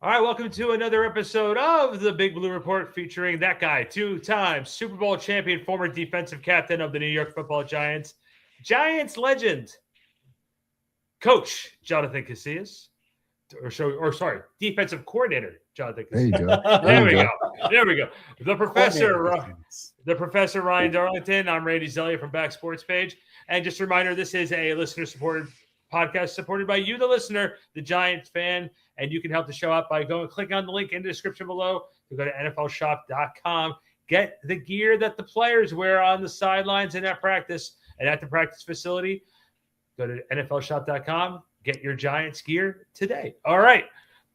All right, welcome to another episode of the Big Blue Report featuring that guy, two-time Super Bowl champion, former defensive captain of the New York Football Giants, Giants legend, Coach Jonathan Casillas, defensive coordinator Jonathan There you Casillas. go. There There you we go. go. There we go. The professor Ryan Darlington. I'm Randy Zellea from Back Sports Page, and just a reminder, this is a listener-supported podcast supported by you, the listener, the Giants fan. And you can help the show out by going and clicking on the link in the description below. You go to NFLshop.com. Get the gear that the players wear on the sidelines and at practice and at the practice facility. Go to NFLshop.com. Get your Giants gear today. All right,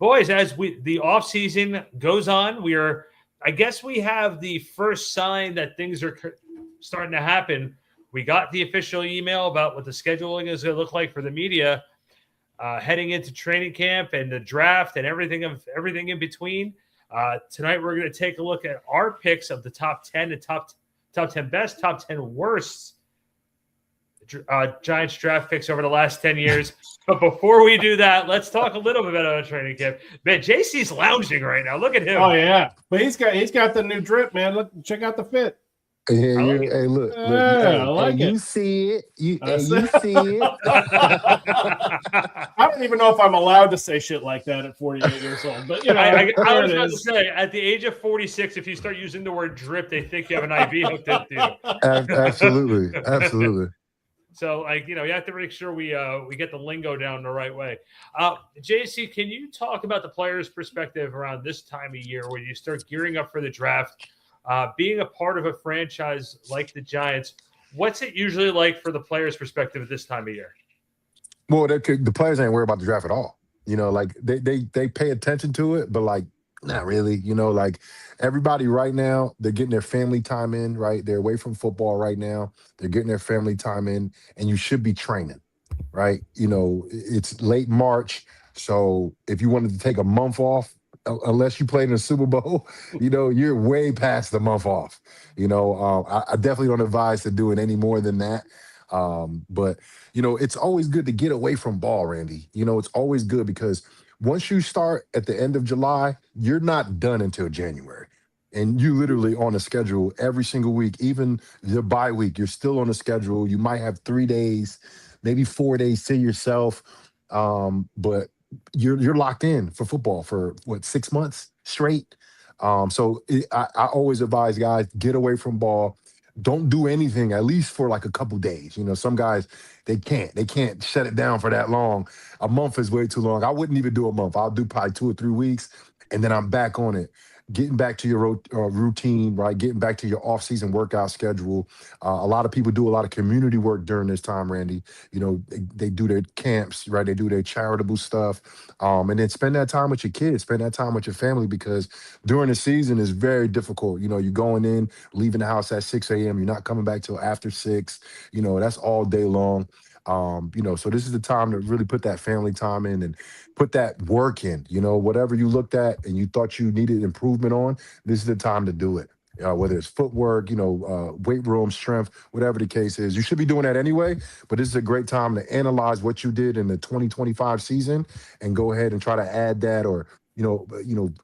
boys, as the offseason goes on, I guess we have the first sign that things are starting to happen. We got the official email about what the scheduling is going to look like for the media. Heading into training camp and the draft and everything in between. Tonight we're going to take a look at our picks of the top 10 and top 10 best, top 10 worst Giants draft picks over the last 10 years. But before we do that, let's talk a little bit about training camp. Man, JC's lounging right now. Look at him. Oh yeah, but he's got the new drip, man. Look, check out the fit. Yeah, hey, look. I like it. You see it. You see it. I don't even know if I'm allowed to say shit like that at 48 years old. But I was about to say, at the age of 46, if you start using the word drip, they think you have an IV hooked into you. Absolutely. So, you have to make sure we get the lingo down the right way. JC, can you talk about the players' perspective around this time of year when you start gearing up for the draft? Being a part of a franchise like the Giants, what's it usually like for the players' perspective at this time of year? Well, the players ain't worried about the draft at all. They pay attention to it, but not really. Everybody right now, they're getting their family time in, right? They're away from football right now. They're getting their family time in, and you should be training, right? It's late March, so if you wanted to take a month off, unless you played in a Super Bowl, you're way past the month off. I definitely don't advise to do it any more than that. But it's always good to get away from ball, Randy. It's always good because once you start at the end of July, you're not done until January. And you literally on a schedule every single week, even the bye week, you're still on a schedule. You might have 3 days, maybe 4 days to yourself. But you're locked in for football for 6 months straight. I always advise guys, get away from ball. Don't do anything at least for a couple days. Some guys they can't shut it down for that long. A month is way too long. I wouldn't even do a month. I'll do probably 2 or 3 weeks, and then I'm back on it. Getting back to your routine, right? Getting back to your off-season workout schedule. A lot of people do a lot of community work during this time, Randy. They do their camps, right? They do their charitable stuff. And then spend that time with your kids, spend that time with your family, because during the season is very difficult. You're going in, leaving the house at 6 a.m. You're not coming back till after 6. That's all day long. So this is the time to really put that family time in and put that work in. Whatever you looked at and you thought you needed improvement on, this is the time to do it. Whether it's footwork, weight room, strength, whatever the case is. You should be doing that anyway, but this is a great time to analyze what you did in the 2025 season and go ahead and try to add that or,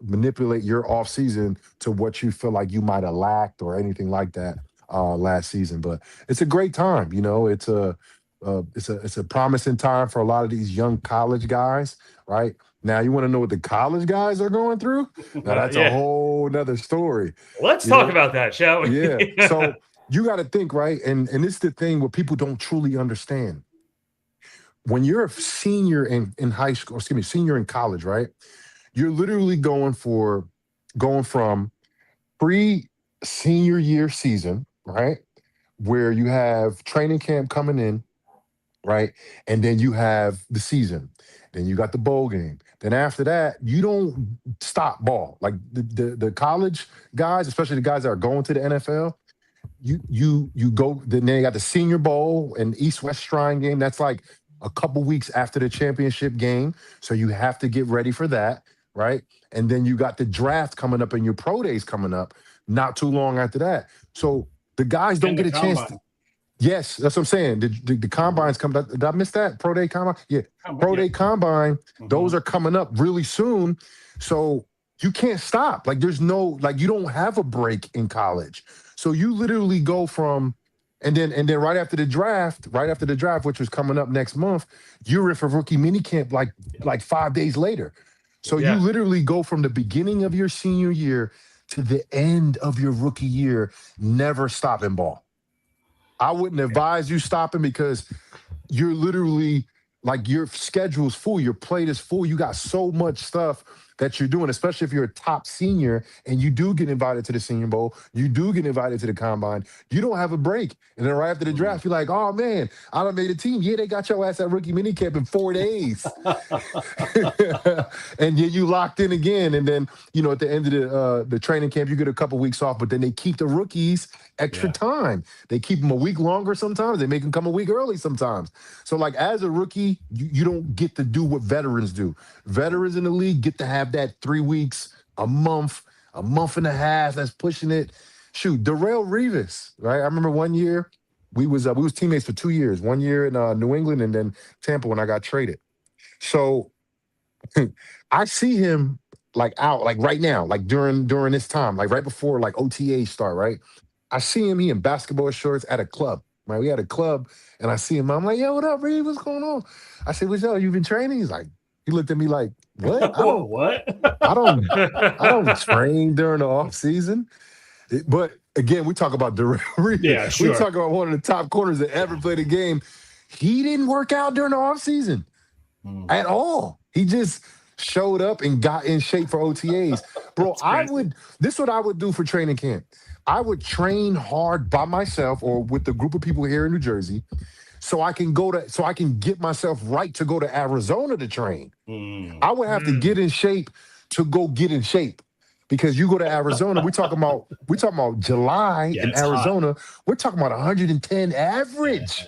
manipulate your off season to what you feel like you might have lacked or anything like that last season. But it's a great time. It's a promising time for a lot of these young college guys, right? Now, you want to know what the college guys are going through? Now, that's a whole nother story. Let's talk about that, shall we? Yeah. So you got to think, right? And this is the thing what people don't truly understand. When you're a senior in high school, senior in college, right? You're literally going from pre-senior year season, right? Where you have training camp coming in, right? And then you have the season. Then you got the bowl game. Then after that, you don't stop ball. Like the college guys, especially the guys that are going to the NFL, you go, then they got the Senior Bowl and East-West Shrine game. That's like a couple weeks after the championship game. So you have to get ready for that, right? And then you got the draft coming up and your pro days coming up not too long after that. So the guys don't get a chance to, Yes, that's what I'm saying. The combines come. Did I miss that pro day combine? Yeah, pro day combine. Those are coming up really soon, so you can't stop. Like there's no like you don't have a break in college, so you literally go from. And then right after the draft, which was coming up next month, you're in for rookie minicamp like 5 days later. So you literally go from the beginning of your senior year to the end of your rookie year, never stopping ball. I wouldn't advise you stopping because you're literally like your schedule's full, your plate is full. You got so much stuff that you're doing, especially if you're a top senior and you do get invited to the Senior Bowl, you do get invited to the combine, you don't have a break. And then right after the draft, you're like, oh man, I done made a team. Yeah, they got your ass at rookie minicamp in 4 days. And then you locked in again. And then, at the end of the training camp, you get a couple weeks off, but then they keep the rookies extra time. They keep them a week longer sometimes. They make them come a week early sometimes. So like as a rookie, you don't get to do what veterans do. Veterans in the league get to have that 3 weeks, a month and a half. That's pushing it. Shoot, Darrell Revis, right? I remember one year we was teammates for 2 years. 1 year in New England and then Tampa when I got traded. So I see him like out like right now, like during this time, like right before like OTA start, right? I see him, he in basketball shorts at a club, right? We had a club and I see him. I'm like, yo, what up, Reed? What's going on? I said, what's up? You been training? He's like, he looked at me like, what? I don't train during the off season. But again, we talk about Darrell Reed. Yeah, sure. We talk about one of the top corners that ever played a game. He didn't work out during the off season at all. He just showed up and got in shape for OTAs. Bro, this is what I would do for training camp. I would train hard by myself or with a group of people here in New Jersey so I can get myself right to go to Arizona to train. I would have to get in shape to go get in shape. Because you go to Arizona, we're talking about July in Arizona. Hot. We're talking about 110 average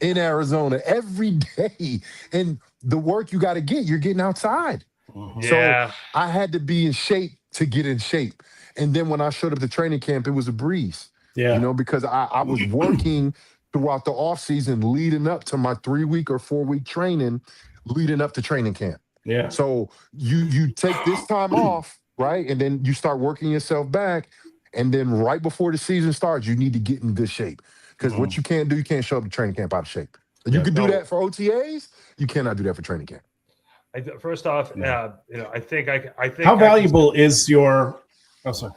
in Arizona every day. And the work you got to get, you're getting outside. So I had to be in shape to get in shape. And then when I showed up to training camp, it was a breeze. Because I was working throughout the off season leading up to my 3-week or 4-week training, leading up to training camp. Yeah. So you take this time off, right? And then you start working yourself back. And then right before the season starts, you need to get in good shape. Because what you can't do, you can't show up to training camp out of shape. You can do that for OTAs. You cannot do that for training camp. First off, I think how valuable is your? Oh, sorry.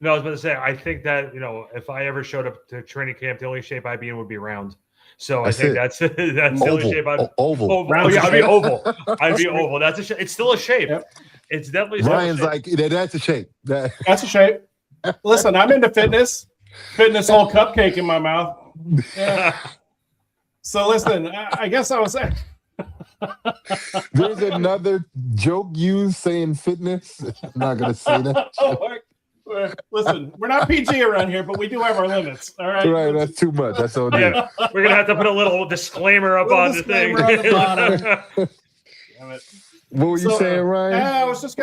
No, I was about to say, I think that if I ever showed up to training camp, the only shape I'd be in would be round. So I think that's the only shape I'd oval. Round, I'd be oval. I'd be oval. That's a shape. It's still a shape. Yep. It's definitely Ryan's like that's a shape. That's a shape. Listen, I'm into fitness. Fitness whole cupcake in my mouth. Yeah. So listen, I guess I was saying. There's another joke used saying fitness. I'm not gonna say that. Listen, we're not PG around here, but we do have our limits. All right. Right, that's too much. That's all. Yeah, we're gonna have to put a little disclaimer up on the thing. On the bottom. Damn it. What were you saying, Ryan? I was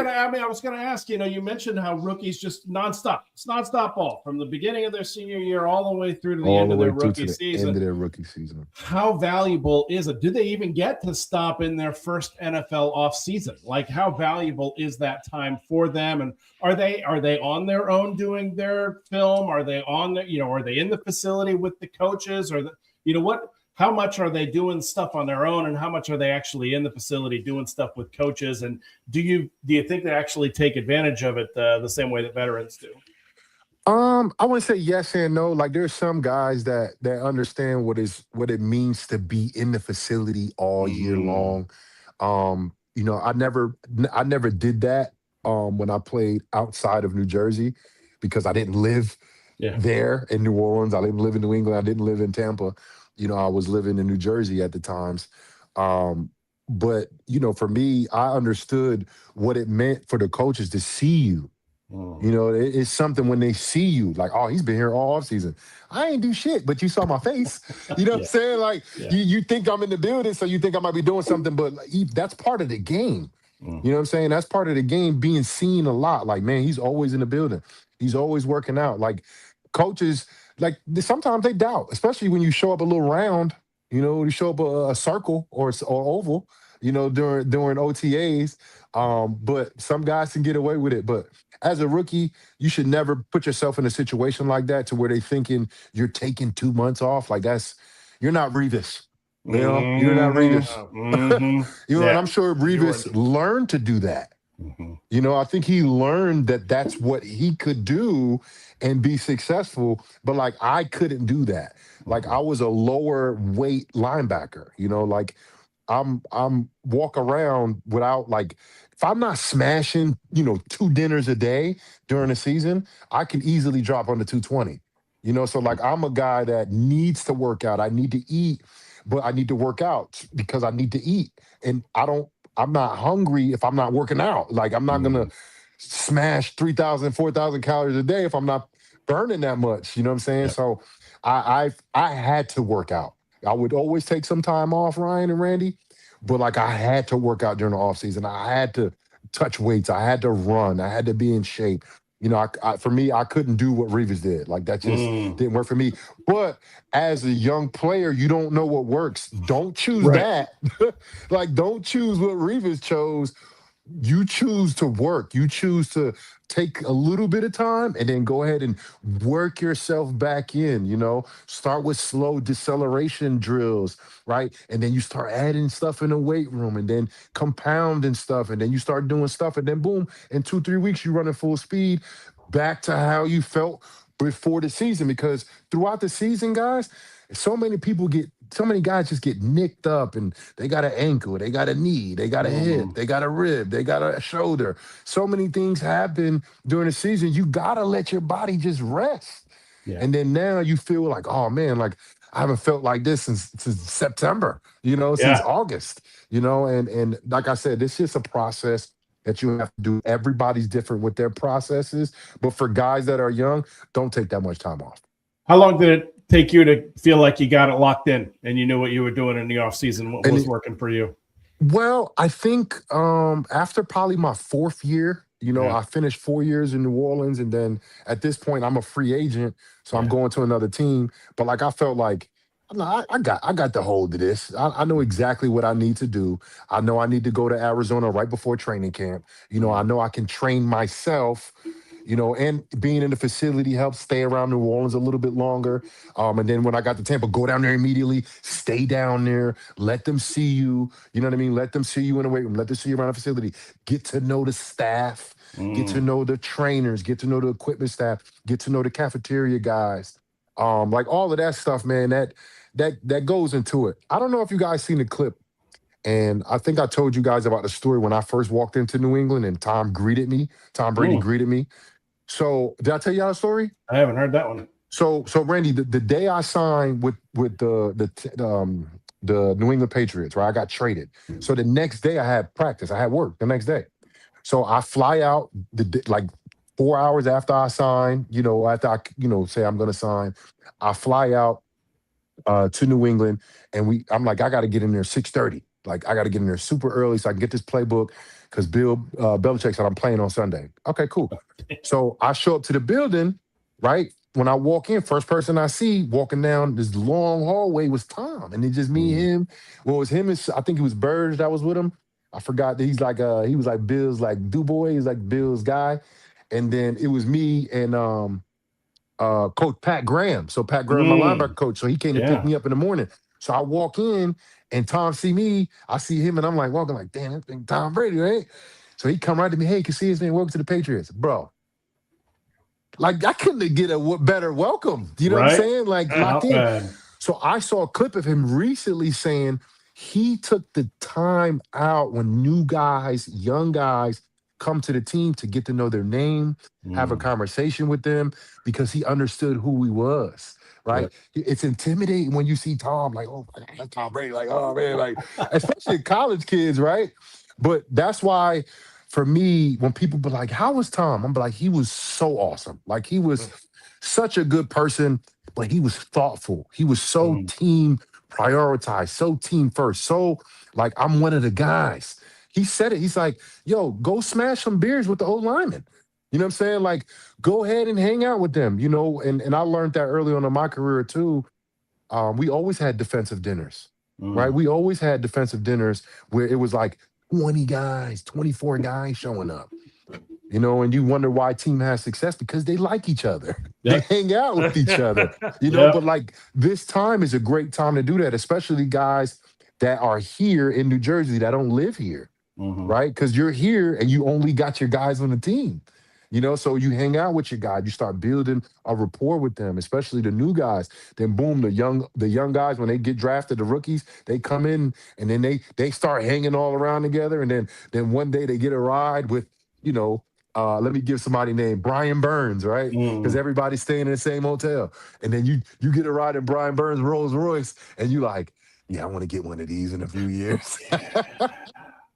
gonna ask, you mentioned how rookies just nonstop. It's nonstop ball from the beginning of their senior year all the way through to the end of their rookie season. End of their rookie season. How valuable is it? Do they even get to stop in their first NFL offseason? Like, how valuable is that time for them? And are they on their own doing their film? Are they on the, are they in the facility with the coaches? Or how much are they doing stuff on their own, and how much are they actually in the facility doing stuff with coaches? And do you think they actually take advantage of it the same way that veterans do? I want to say yes and no. Like there's some guys that understand what it means to be in the facility all year long. I never did that when I played outside of New Jersey because I didn't live there in New Orleans. I didn't live in New England. I didn't live in Tampa. I was living in New Jersey at the times. But, for me, I understood what it meant for the coaches to see you. It's something when they see you, like, oh, he's been here all offseason. I ain't do shit, but you saw my face. You know what I'm saying? Like, you think I'm in the building, so you think I might be doing something, but that's part of the game. You know what I'm saying? That's part of the game, being seen a lot. Like, man, he's always in the building. He's always working out. Like, coaches like sometimes they doubt, especially when you show up a little round. You show up a circle or oval. During OTAs. But some guys can get away with it. But as a rookie, you should never put yourself in a situation like that to where they thinking you're taking 2 months off. Like you're not Revis. You're not Revis. And Yeah. I'm sure Revis learned to do that. I think he learned that that's what he could do and be successful. But like I couldn't do that. Like I was a lower weight linebacker. Like I'm walk around without like if I'm not smashing 2 dinners a day during the season, I can easily drop under 220. So like I'm a guy that needs to work out. I need to eat, but I need to work out because I need to eat, and I'm not hungry if I'm not working out. Like I'm not gonna smash 3,000, 4,000 calories a day if I'm not burning that much. You know what I'm saying? Yeah. So I had to work out. I would always take some time off, Ryan and Randy, but like I had to work out during the off season. I had to touch weights. I had to run. I had to be in shape. For me, I couldn't do what Reeves did. Like that just didn't work for me. But as a young player, you don't know what works. Don't choose that. Like don't choose what Reeves chose. You choose to work. You choose to take a little bit of time and then go ahead and work yourself back in. Start with slow deceleration drills, right? And then you start adding stuff in the weight room and then compounding stuff. And then you start doing stuff. And then boom, in 2-3 weeks, you're running full speed back to how you felt before the season. Because throughout the season, guys, so many guys just get nicked up and they got an ankle, they got a knee, they got a hip, they got a rib, they got a shoulder. So many things happen during the season. You got to let your body just rest. Yeah. And then now you feel like, oh man, like I haven't felt like this since September, since August, and like I said, it's just a process that you have to do. Everybody's different with their processes. But for guys that are young, don't take that much time off. How long did it take you to feel like you got it locked in and you knew what you were doing in the off season? What was working for you? Well, I think after probably my 4th year, I finished 4 years in New Orleans, and then at this point I'm a free agent, so I'm going to another team. But like I felt like I got the hold of this. I know exactly what I need to do. I know I need to go to Arizona right before training camp. I know I can train myself. And being in the facility helps stay around New Orleans a little bit longer. And then when I got to Tampa, go down there immediately, stay down there, let them see you. You know what I mean? Let them see you in the weight room, let them see you around the facility, get to know the staff, get to know the trainers, get to know the equipment staff, get to know the cafeteria guys. Like all of that stuff, man, that goes into it. I don't know if you guys seen the clip. And I think I told you guys about the story when I first walked into New England and Tom Brady greeted me. So did I tell y'all a story? I haven't heard that one. So Randy, the day I signed with the New England Patriots, right? I got traded. So the next day I had practice. I had work the next day. So I fly out like 4 hours after I sign. After I say I'm going to sign, I fly out to New England, and I'm like, I got to get in there 6:30. Like I got to get in there super early so I can get this playbook. Because Bill Belichick said I'm playing on Sunday. Okay, cool. So I show up to the building, right? When I walk in, first person I see walking down this long hallway was Tom. And it's just me and him. Well, it was him and I think it was Burge that was with him. I forgot that he was like Bill's like DuBois. He's like Bill's guy. And then it was me and Coach Pat Graham. So Pat Graham, my linebacker coach. So he came to pick me up in the morning. So I walk in and Tom see me. I see him and I'm like walking like, damn, that thing Tom Brady, right? So he come right to me, hey, Casillas, man, welcome to the Patriots. Bro, like I couldn't get a better welcome. You know what I'm saying? Like locked in. So I saw a clip of him recently saying he took the time out when young guys come to the team to get to know their name, have a conversation with them because he understood who he was. Right. It's intimidating when you see Tom, like, oh, that's Tom Brady, like, oh man, like, especially college kids, right? But that's why, for me, when people be like, how was Tom? I'm like, he was so awesome. Like, he was such a good person, but he was thoughtful. He was so team prioritized, so team first. So, like, I'm one of the guys. He said it. He's like, yo, go smash some beers with the old lineman. You know what I'm saying? Like, go ahead and hang out with them, you know? And I learned that early on in my career too. We always had defensive dinners, right? We always had defensive dinners where it was like 20 guys, 24 guys showing up. You know, and you wonder why a team has success because they like each other. Yep. They hang out with each other. You know, but like this time is a great time to do that, especially guys that are here in New Jersey that don't live here, right? Because you're here and you only got your guys on the team. You know, so you hang out with your guys, you start building a rapport with them, especially the new guys. Then boom, the young guys, when they get drafted, the rookies, they come in and then they start hanging all around together. And then one day they get a ride with, you know, let me give somebody named Brian Burns, right? Because everybody's staying in the same hotel. And then you get a ride in Brian Burns' Rolls Royce, and you like, yeah, I want to get one of these in a few years.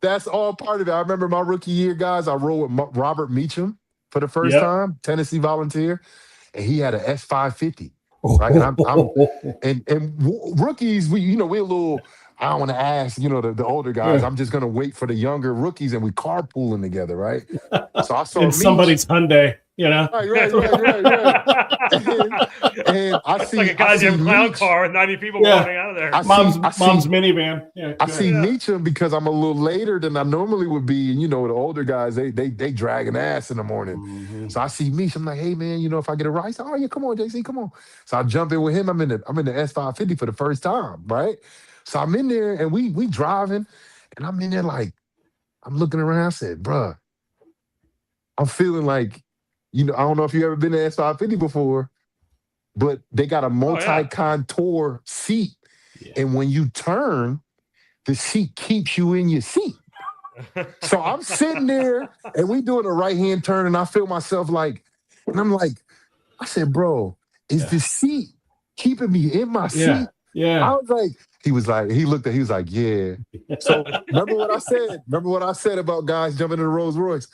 That's all part of it. I remember my rookie year, guys, I rode with Robert Meacham for the first time, Tennessee Volunteer, and he had an S550. Right, and rookies, we're a little. I don't want to ask, the older guys. I'm just gonna wait for the younger rookies, and we carpooling together, right? So I saw in somebody's Hyundai, Right. and I see like a goddamn clown car with 90 people walking out of there. Mom's minivan. Yeah, I see Meacham because I'm a little later than I normally would be, and the older guys they dragging ass in the morning. So I see Meacham, I'm like, hey man, if I get a ride, I say, oh yeah, come on, JC, come on. So I jump in with him. I'm in the S550 for the first time, right? So I'm in there and we driving, and I'm in there like I'm looking around. I said, bruh, I'm feeling like. I don't know if you ever been to S550 before, but they got a multi-contour seat. Yeah. And when you turn, the seat keeps you in your seat. So I'm sitting there and we doing a right-hand turn and I feel myself like, and I'm like, I said, bro, is the seat keeping me in my seat? Yeah. I was like, he was like, yeah. So remember what I said about guys jumping in the Rolls Royce?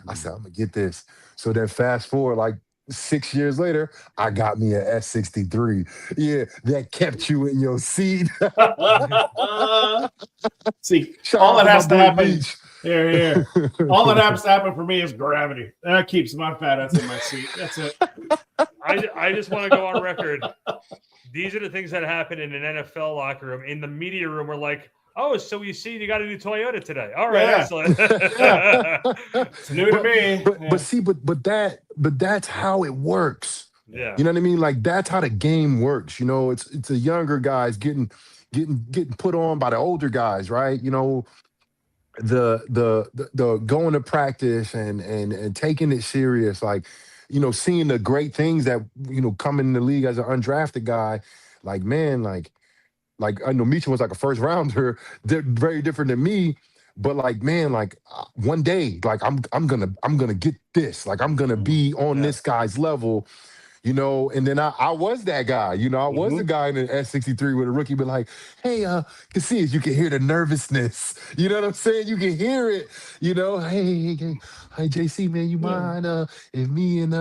I said, I'm gonna get this. So then fast forward, like 6 years later, I got me an S63. Yeah, that kept you in your seat. See, all that has to happen. Here. All that has to happen for me is gravity. That keeps my fat ass in my seat. That's it. I just want to go on record. These are the things that happen in an NFL locker room. In the media room, we're like, oh, so you see, you got a new Toyota today. All right, excellent. It's new to me. But that's how it works. Yeah, you know what I mean. Like that's how the game works. It's the younger guys getting put on by the older guys, right? The going to practice and taking it serious, like seeing the great things that come in the league as an undrafted guy. Like man, like I know Meacham was like a first rounder. They're very different than me, but like man, like one day, like I'm gonna get this. Like I'm gonna be on this guy's level, And then I was that guy. I was the guy in the S63 with a rookie, but like, hey, Casillas, you can hear the nervousness. You know what I'm saying? You can hear it. Hey, JC, man, you mind if me and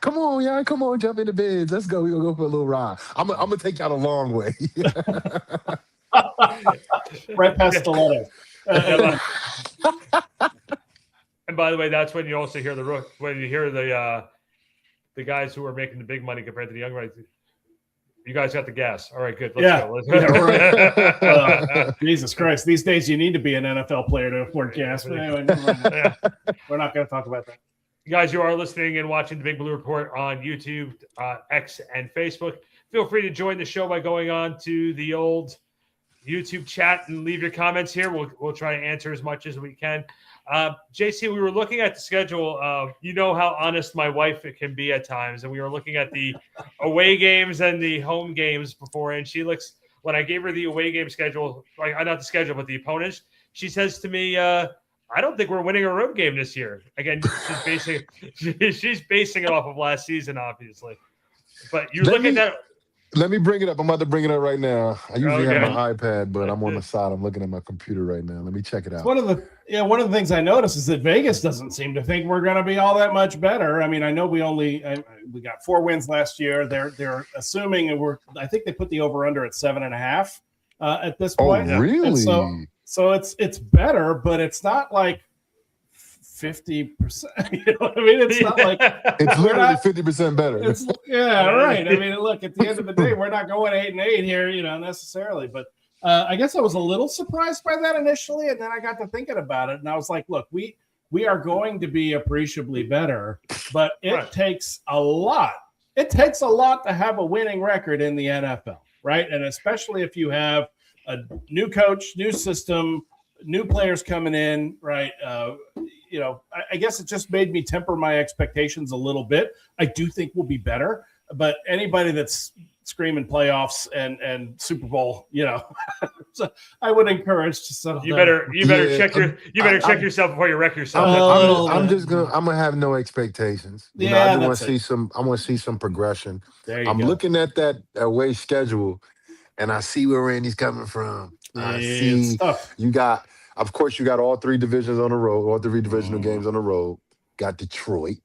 come on, jump in the beds. Let's go. We're gonna go for a little ride. I'm gonna take y'all a long way. Right past stiletto. And by the way, that's when you also hear when you hear the guys who are making the big money compared to the young guys. You guys got the gas. All right, good. Let's go. Right. Jesus Christ. These days you need to be an NFL player to afford gas. But anyway, we're not going to talk about that. You guys, you are listening and watching the Big Blue Report on YouTube, X, and Facebook. Feel free to join the show by going on to the old YouTube chat and leave your comments here. We'll try to answer as much as we can. JC, we were looking at the schedule. How honest my wife can be at times, and we were looking at the away games and the home games before. And when I gave her the away game schedule, like not the schedule, but the opponents, she says to me, "I don't think we're winning a road game this year." Again, she's basing it off of last season, obviously. But you look at that. Let me bring it up. I'm about to bring it up right now. I usually have my iPad, but I'm on the side. I'm looking at my computer right now. Let me check it out. One of the things I noticed is that Vegas doesn't seem to think we're going to be all that much better. I mean, I know we got 4 wins last year. They're assuming, and I think they put the over under at 7.5 at this point. Oh, really? And so it's better, but it's not like 50%. You know what I mean? It's not like it's literally 50% better. Right. I mean, look, at the end of the day, we're not going 8-8 here, necessarily. But I guess I was a little surprised by that initially, and then I got to thinking about it, and I was like, look, we are going to be appreciably better, but it takes a lot. It takes a lot to have a winning record in the NFL, right? And especially if you have a new coach, new system, new players coming in, right? I guess it just made me temper my expectations a little bit. I do think we'll be better, but anybody that's screaming playoffs and Super Bowl, so I would encourage to settle. You better check yourself before you wreck yourself. I'm gonna have no expectations. I just want to see some. I want to see some progression. I'm looking at that away schedule, and I see where Randy's coming from. I see you got. Of course, you got all three divisions on the road, all three divisional games on the road. Got Detroit.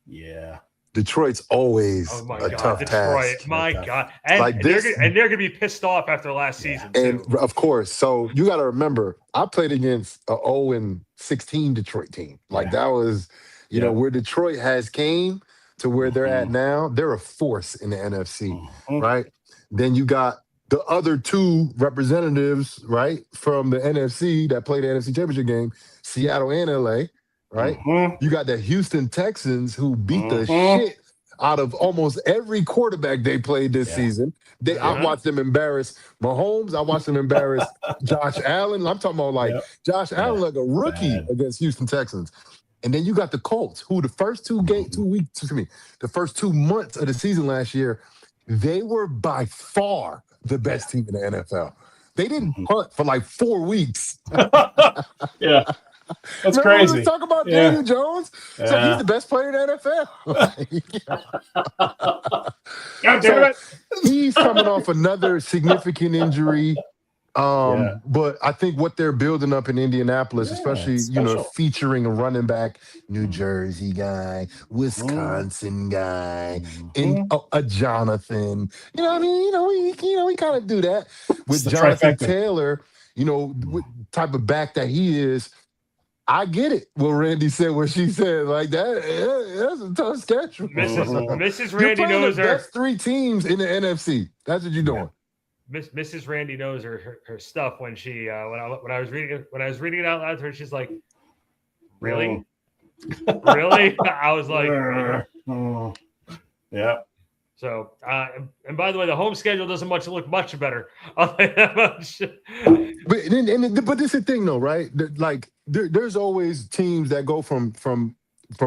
Yeah. Detroit's always tough task. My God. And they're going to be pissed off after last season, too. And, of course, so you got to remember, I played against an 0-16 Detroit team. That was, where Detroit has came to where they're at now. They're a force in the NFC, right? Then you got the other two representatives, right, from the NFC that played the NFC Championship game, Seattle and LA. Right, you got the Houston Texans who beat the shit out of almost every quarterback they played this season. I watched them embarrass Mahomes. I watched them embarrass Josh Allen. I'm talking about Josh Allen like a rookie against Houston Texans. And then you got the Colts, who the first 2 months of the season last year, they were by far the best team in the NFL. They didn't punt for 4 weeks. That's crazy. Let's talk about Daniel Jones. So he's the best player in the NFL. God damn it. He's coming off another significant injury. But I think what they're building up in Indianapolis, especially, featuring a running back, New Jersey guy, Wisconsin guy, and a Jonathan. You know what I mean? We kind of do that with Jonathan Taylor, type of back that he is. I get it. What Randy said, what she said, that's a tough schedule. Mrs. Randy knows the best 3 teams in the NFC. That's what you're doing. Mrs. Randy knows her stuff when she when I was reading it out loud to her, she's like, really? Really? I was like, yeah. So, and by the way, the home schedule doesn't look much better. But this is the thing, though, right? There's always teams that go from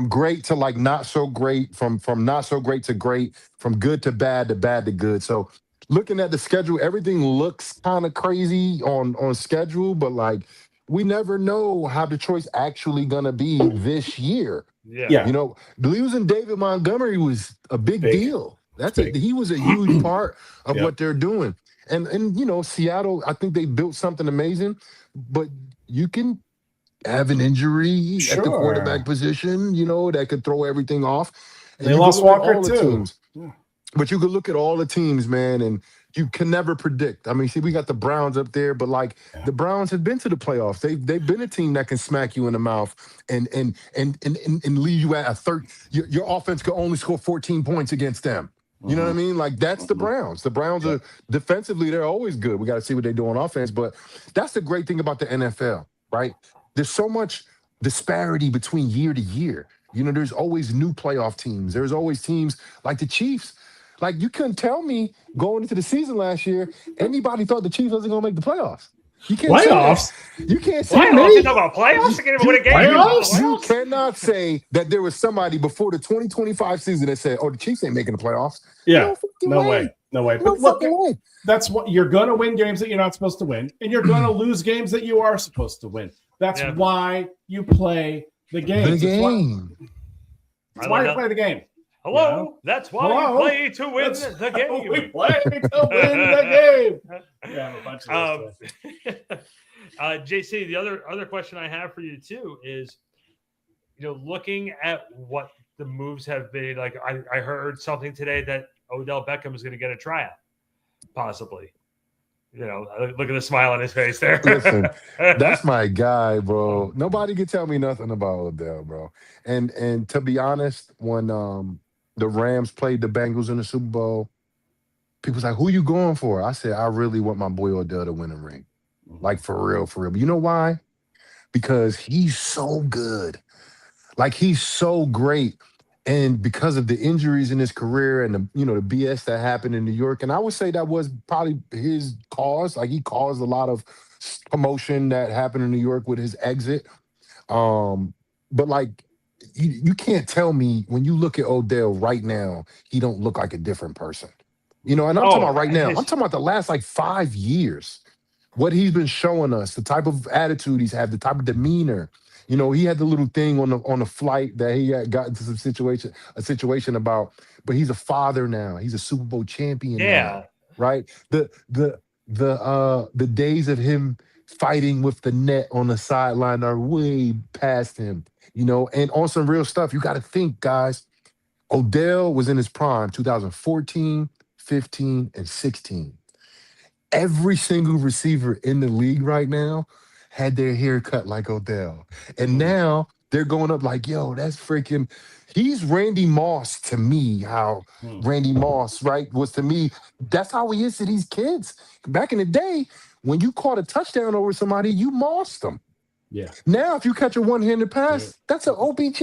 great to not so great, from not so great to great, from good to bad to good. So, looking at the schedule, everything looks kind of crazy on schedule, but we never know how Detroit's actually gonna be this year. Yeah. Losing David Montgomery was a big deal. He was a huge part of what they're doing. And Seattle, I think they built something amazing, but you can have an injury at the quarterback position, that could throw everything off. And they lost Walker too. But you could look at all the teams, man, and you can never predict. I mean, see, we got the Browns up there, but the Browns have been to the playoffs. They've been a team that can smack you in the mouth and leave you at a third. Your offense could only score 14 points against them. You know what I mean? That's the Browns. The Browns are defensively, they're always good. We got to see what they do on offense. But that's the great thing about the NFL, right? There's so much disparity between year to year. There's always new playoff teams. There's always teams like the Chiefs. You couldn't tell me going into the season last year, anybody thought the Chiefs wasn't going to make the playoffs. You can't playoffs? You can't say playoffs? You talking about playoffs? You cannot say that there was somebody before the 2025 season that said, the Chiefs ain't making the playoffs. Yeah. No way. But look, that's what you're going to win games that you're not supposed to win, and you're going to lose games that you are supposed to win. That's why you play the game. That's why you play the game. Hello, that's why you play to win the game. We play to win the game. Yeah, a bunch of JC, the other question I have for you too is, looking at what the moves have been. I heard something today that Odell Beckham is going to get a tryout, possibly. Look at the smile on his face there. Listen, that's my guy, bro. Nobody can tell me nothing about Odell, bro. And to be honest, when the Rams played the Bengals in the Super Bowl, people's like, "Who you going for?" I said, "I really want my boy Odell to win a ring, like for real, for real." But you know why? Because he's so good. Like he's so great. And because of the injuries in his career and the BS that happened in New York, and I would say that was probably his cause. Like he caused a lot of commotion that happened in New York with his exit. But like you can't tell me when you look at Odell right now, he don't look like a different person. And I'm talking about right now. I'm talking about the last like 5 years. What he's been showing us, the type of attitude he's had, the type of demeanor. He had the little thing on the flight that he had gotten into a situation about, but he's a father now. He's a Super Bowl champion now, right? The days of him fighting with the net on the sideline are way past him, and on some real stuff. You got to think, guys, Odell was in his prime 2014, 15, and 16. Every single receiver in the league right now had their hair cut like Odell. And now they're going up like, yo, that's freaking, he's Randy Moss to me, how Randy Moss, right, was to me. That's how he is to these kids. Back in the day, when you caught a touchdown over somebody, you mossed them. Yeah. Now, if you catch a one-handed pass, that's an OBJ.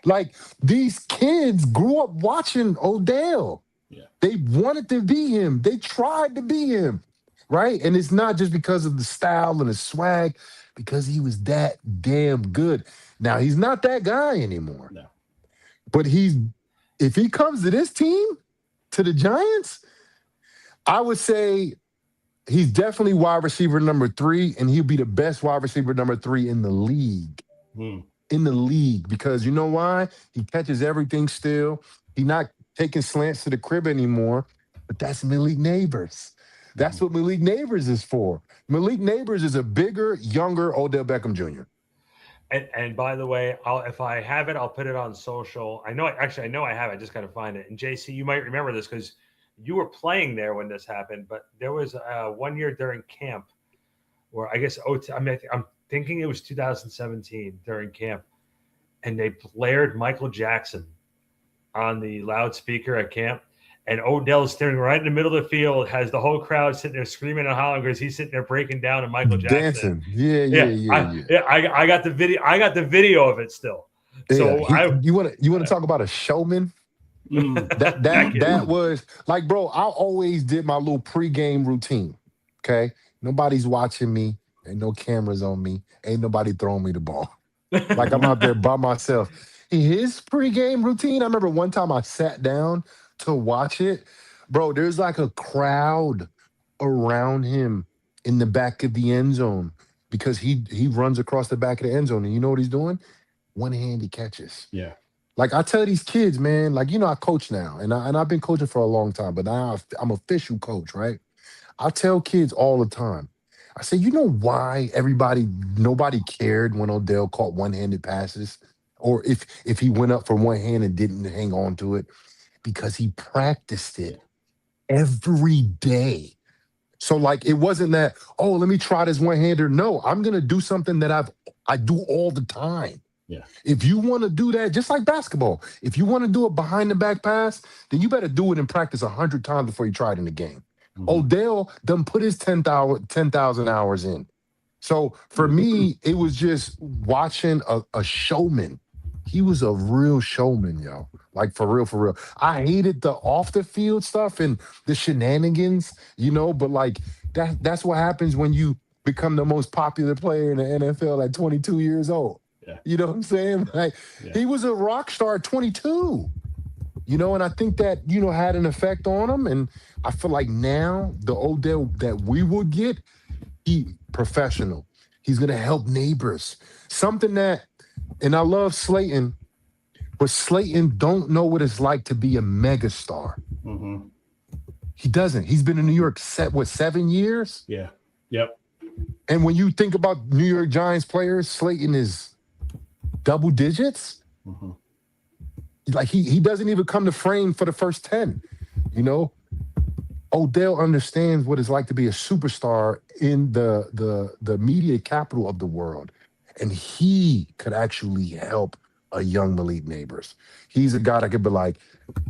Like, these kids grew up watching Odell. Yeah. They wanted to be him. They tried to be him. Right? And it's not just because of the style and the swag, because he was that damn good. Now, he's not that guy anymore. No. But if he comes to this team, to the Giants, I would say he's definitely wide receiver number 3, and he'll be the best wide receiver number 3 in the league. In the league. Because you know why? He catches everything still. He's not taking slants to the crib anymore, but that's Malik Neighbors. That's what Malik Neighbors is for. Malik Neighbors is a bigger, younger Odell Beckham Jr. And by the way, if I have it, I'll put it on social. I know I have it. I just got to find it. And JC, you might remember this because you were playing there when this happened. But there was 1 year during camp where I guess I'm thinking it was 2017 during camp, and they blared Michael Jackson on the loudspeaker at camp. And Odell's standing right in the middle of the field, has the whole crowd sitting there screaming and hollering because he's sitting there breaking down to Michael Jackson. Dancing. Yeah. I got the video. I got the video of it still. So you want to talk about a showman? That was like, bro, I always did my little pregame routine. Okay. Nobody's watching me. Ain't no cameras on me. Ain't nobody throwing me the ball. Like I'm out there by myself. His pregame routine, I remember one time I sat down to watch it, bro. There's like a crowd around him in the back of the end zone because he runs across the back of the end zone, and you know what he's doing? One-handed catches. Yeah. Like I tell these kids, man, like I coach now, and I've been coaching for a long time, but now I'm official coach, right? I tell kids all the time. I say, you know why nobody cared when Odell caught one-handed passes, or if he went up from one hand and didn't hang on to it? Because he practiced it every day. So like it wasn't that, oh, let me try this one-hander. No, I'm gonna do something that I do all the time. Yeah. If you want to do that, just like basketball, if you want to do a behind the back pass, then you better do it in practice 100 times before you try it in the game. Odell done put his 10,000 hours in. So for me, it was just watching a showman. He was a real showman, yo. Like, for real, for real. I hated the off-the-field stuff and the shenanigans, but, like, that's what happens when you become the most popular player in the NFL at 22 years old. Yeah. You know what I'm saying? Like, He was a rock star at 22, and I think that, had an effect on him. And I feel like now the Odell that we will get, he professional. He's going to help neighbors. Something that, and I love Slayton, but Slayton don't know what it's like to be a megastar. He doesn't. He's been in New York 7 years? Yeah. Yep. And when you think about New York Giants players, Slayton is double digits. Like he doesn't even come to frame for the first 10, Odell understands what it's like to be a superstar in the media capital of the world, and he could actually help a young Malik Neighbors. He's a guy that could be like,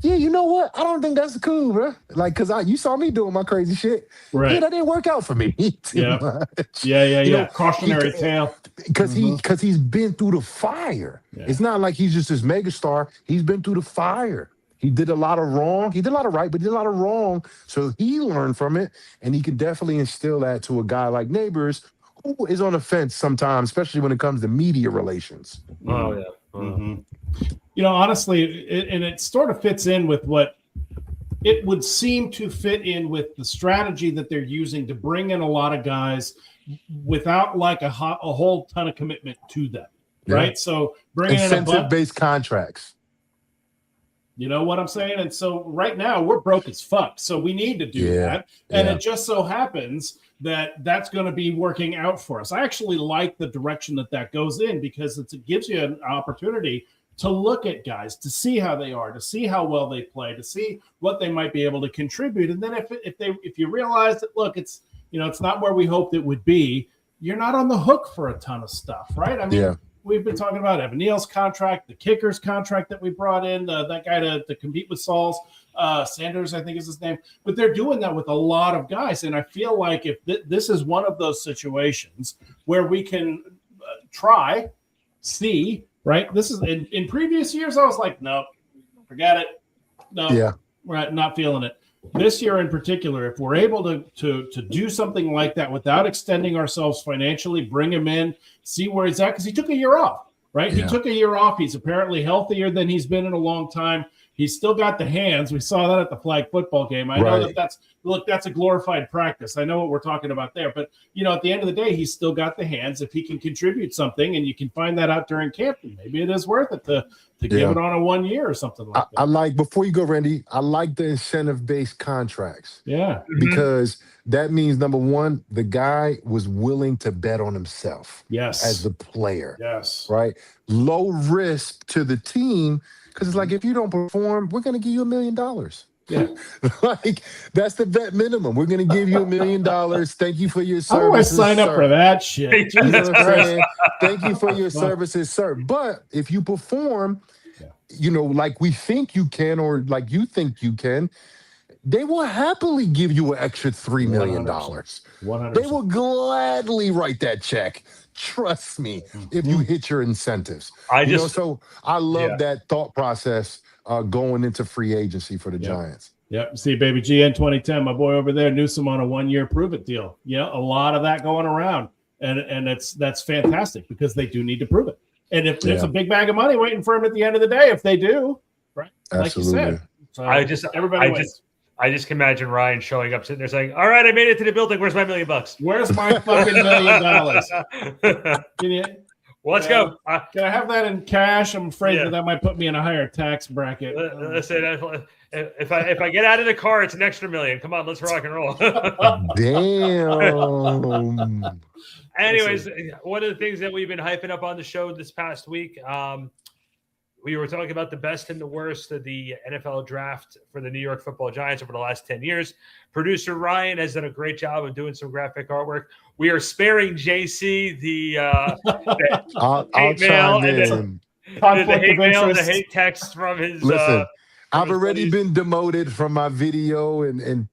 yeah, you know what? I don't think that's cool, bro. Like, cause you saw me doing my crazy shit. Right. Yeah, that didn't work out for me too much. Yeah. Cautionary tale. Because he's been through the fire. Yeah. It's not like he's just this megastar. He's been through the fire. He did a lot of wrong. He did a lot of right, but he did a lot of wrong. So he learned from it, and he can definitely instill that to a guy like Neighbors, who is on the fence sometimes, especially when it comes to media relations. Oh yeah. You know, honestly, it sort of fits in with what it would seem to fit in with the strategy that they're using to bring in a lot of guys without like a whole ton of commitment to them, right? So bringing in incentive-based contracts. You know what I'm saying? And so right now we're broke as fuck. So we need to do that. And it just so happens that that's going to be working out for us. I actually like the direction that goes in because it gives you an opportunity to look at guys, to see how they are, to see how well they play, to see what they might be able to contribute. And then if you realize that, look, it's not where we hoped it would be, you're not on the hook for a ton of stuff, right? I mean, we've been talking about Evan Neal's contract, the kicker's contract that we brought in, that guy to compete with Saul's. Sanders, I think is his name. But they're doing that with a lot of guys. And I feel like if this is one of those situations where we can see, right? This is in previous years, I was like, no, forget it. No, we're not feeling it. This year in particular, if we're able to do something like that without extending ourselves financially, bring him in, see where he's at, because he took a year off, right? He took a year off. He's apparently healthier than he's been in a long time. He's still got the hands. We saw that at the flag football game. I know that's a glorified practice. I know what we're talking about there. But, at the end of the day, he's still got the hands. If he can contribute something and you can find that out during camp, maybe it is worth it to give it on a 1 year or something like that. I like, before you go, Randy, I like the incentive-based contracts. Yeah. Because that means, number one, the guy was willing to bet on himself. Yes. As the player. Yes. Right? Low risk to the team. Because it's like, if you don't perform, we're going to give you $1 million. Yeah. Like, that's the vet minimum. We're going to give you $1 million. Thank you for your services. I always sign up for that shit. You know what I'm saying? Thank you for your services, sir. But if you perform, like we think you can, or like you think you can, they will happily give you an extra $3 million. 100%. They will gladly write that check. Trust me, if you hit your incentives. So I love that thought process going into free agency for the Giants. Yep. See, baby G in 2010, my boy over there, Newsom on a 1-year prove-it deal. Yeah, a lot of that going around, and that's fantastic because they do need to prove it. And if there's a big bag of money waiting for them at the end of the day, if they do, right? Absolutely. Like you said. So everybody wins. I just can imagine Ryan showing up, sitting there saying, "All right, I made it to the building. Where's my $1 million? Where's my fucking $1 million? Let's go. Can I have that in cash? I'm afraid that might put me in a higher tax bracket. Listen, if I get out of the car, it's an extra $1 million. Come on, let's rock and roll. Damn. Anyways, one of the things that we've been hyping up on the show this past week, we were talking about the best and the worst of the NFL draft for the New York Football Giants over the last 10 years. Producer Ryan has done a great job of doing some graphic artwork. We are sparing JC the hate mail and the hate text from his. Listen, I've already been demoted from my video and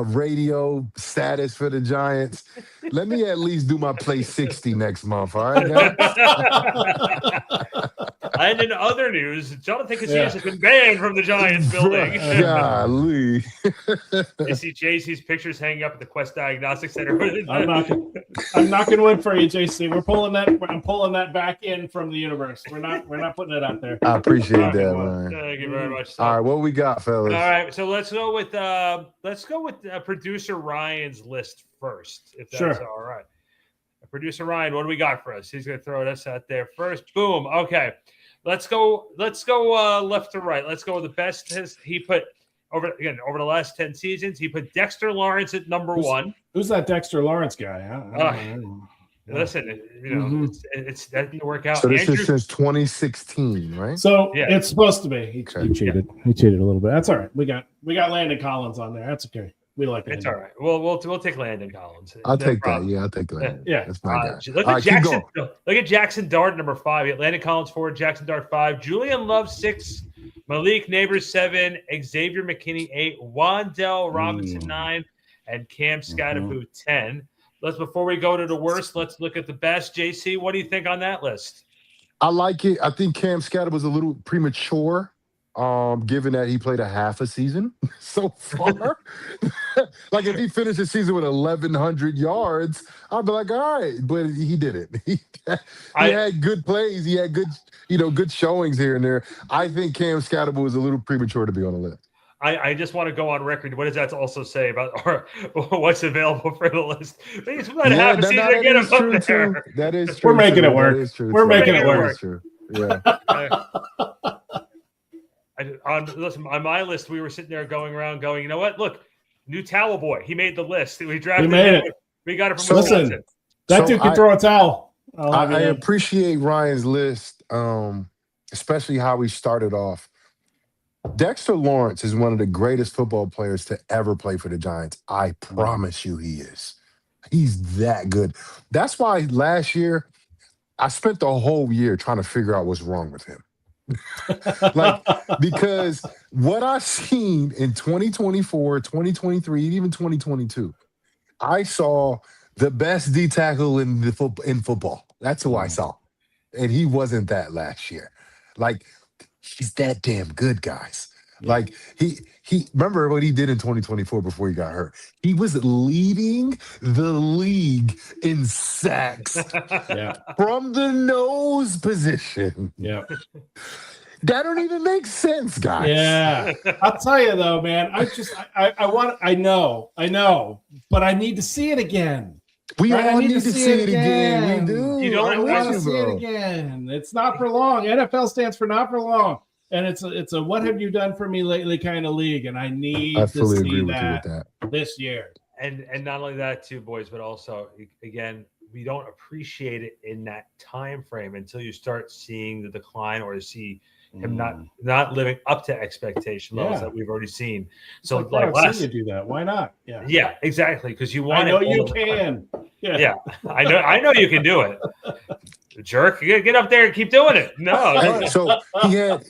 radio status for the Giants. Let me at least do my play 60 next month, all right? And in other news, Jonathan Casillas has been banned from the Giants building. Golly. You see JC's pictures hanging up at the Quest Diagnostic Center. I'm not going to win for you, JC. I'm pulling that back in from the universe. We're not putting it out there. I appreciate that, man. Thank you very much. All right, what we got, fellas? All right, so let's go with producer Ryan's list first, if that's all right. Producer Ryan, what do we got for us? He's going to throw us out there first. Boom. Okay. Let's go left to right. Let's go with the best he put over the last 10 seasons. He put Dexter Lawrence at number 1. Who's that Dexter Lawrence guy? Listen, it's that didn't work out. So this is since 2016, right? So it's supposed to be. He cheated. He cheated a little bit. That's all right. We got Landon Collins on there. That's okay. We like It's Landon. all right. We'll take Landon Collins. I'll No take problem. that. Yeah, I'll take Landon. Yeah. That's my guy. Look All at right, keep Jackson. going. Look at Jackson Dart, number 5. Atlantic Collins 4, Jackson Dart 5, Julian Love 6, Malik Neighbors 7, Xavier McKinney 8, Wandell Robinson 9, and Cam Scatterboot 10. Before we go to the worst, let's look at the best. JC, what do you think on that list? I like it. I think Cam Scatter was a little premature, given that he played a half a season so far. Like if he finished the season with 1,100 yards, I'd be like, all right, but he did it. He had good plays. He had good showings here and there. I think Cam Scatter was a little premature to be on the list. I just want to go on record. What does that also say about what's available for the list? Get him up there. That is true. We're making it work. We're making it work. True. Yeah. Listen, on my list, we were sitting there going around going, you know what? Look, new towel boy. He made the list. We drafted him. We got it from Wisconsin. That dude can throw a towel. I appreciate Ryan's list, especially how he started off. Dexter Lawrence is one of the greatest football players to ever play for the Giants. I promise you he is. He's that good. That's why last year, I spent the whole year trying to figure out what's wrong with him. Because what I've seen in 2024, 2023, even 2022, I saw the best D tackle in football. That's who I saw. And he wasn't that last year. Like, he's that damn good, guys. Like he remember what he did in 2024 before he got hurt. He was leading the league in sacks from the nose position. Yeah. That don't even make sense, guys. Yeah. I'll tell you though, man. I know, but I need to see it again. We all need to see it again. We do. You don't want to see it again. It's not for long. NFL stands for not for long. And it's a what have you done for me lately kind of league. And I need to see that this year. And not only that too, boys, but also again, we don't appreciate it in that time frame until you start seeing the decline or see him not living up to expectation levels that we've already seen. So like last, you do that. Why not? Yeah, exactly. Because you want. I know you can. Yeah, I know you can do it. Jerk, get up there and keep doing it. No. So he had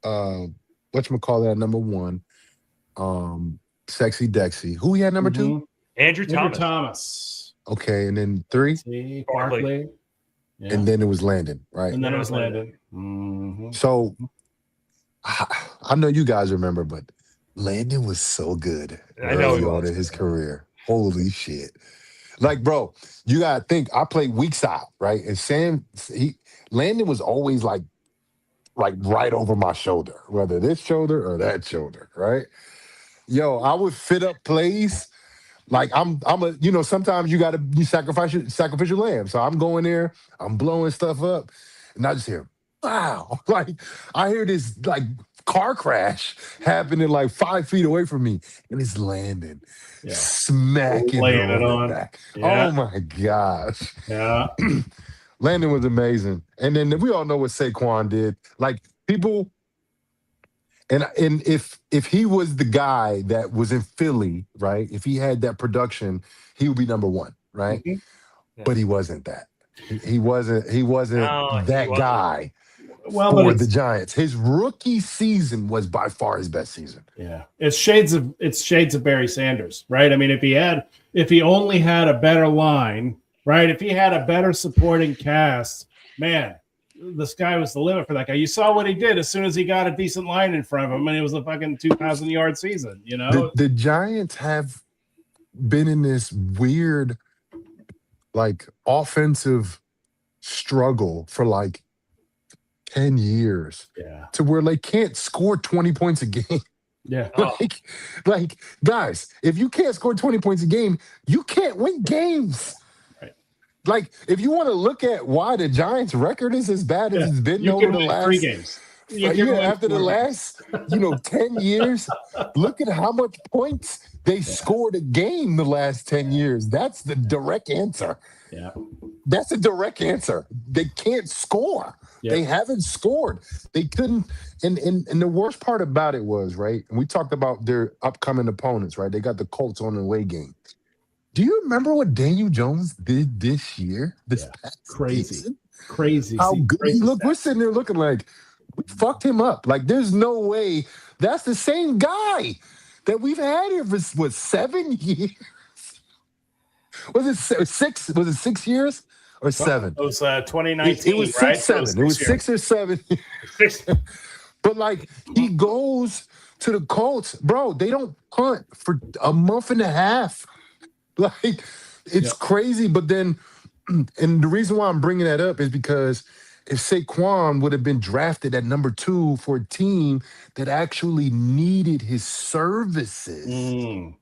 whatchamacallit number 1, Sexy Dexy. Who he had number 2? Andrew Thomas. Okay, and then 3? Barkley. Yeah. And then it was Landon, right? And then it was Landon. Mm-hmm. So I know you guys remember, but Landon was so good early on in his career. Holy shit. Like, bro, you gotta think, I played weak side, right? And Landon was always like right over my shoulder, whether this shoulder or that shoulder, right? Yo, I would fit up plays. Like sometimes you gotta sacrificial lamb. So I'm going there, I'm blowing stuff up, and I just hear, wow. Like I hear this like car crash happening like 5 feet away from me, and it's Landon. Smacking it on back. Yeah. Oh my gosh. Yeah. Landon was amazing. And then we all know what Saquon did. Like people, and if he was the guy that was in Philly, right? If he had that production, he would be number 1, right? Mm-hmm. Yeah. But he wasn't that. He wasn't that guy. Well, for the Giants. His rookie season was by far his best season. Yeah. It's shades of Barry Sanders, right? I mean, if he only had a better line, right? If he had a better supporting cast, man, the sky was the limit for that guy. You saw what he did as soon as he got a decent line in front of him, and it was a fucking 2,000-yard season, you know? The Giants have been in this weird, like, offensive struggle for, like, 10 years to where they can't score 20 points a game. Yeah. Like, guys, if you can't score 20 points a game, you can't win games. Right. Like, if you want to look at why the Giants' record is as bad as it's been over the last 3 games. After the last 10 years, look at how much points they scored a game the last 10 years. That's the direct answer. Yeah. That's a direct answer. They can't score. Yeah. They haven't scored. They couldn't. And the worst part about it was, right, and we talked about their upcoming opponents, right? They got the Colts on the away game. Do you remember what Daniel Jones did this year? This past season? Crazy. How good he looked. Stats. We're sitting there looking like we fucked him up. Like, there's no way. That's the same guy that we've had here for, what, 7 years? Was it 6? Was it 6 years or 7? It was 2019. It was 6, right? 7. It was 6 or 7. 6. But like, he goes to the Colts, bro. They don't punt for a month and a half. Like, it's crazy. But then, and the reason why I'm bringing that up is because if Saquon would have been drafted at number 2 for a team that actually needed his services,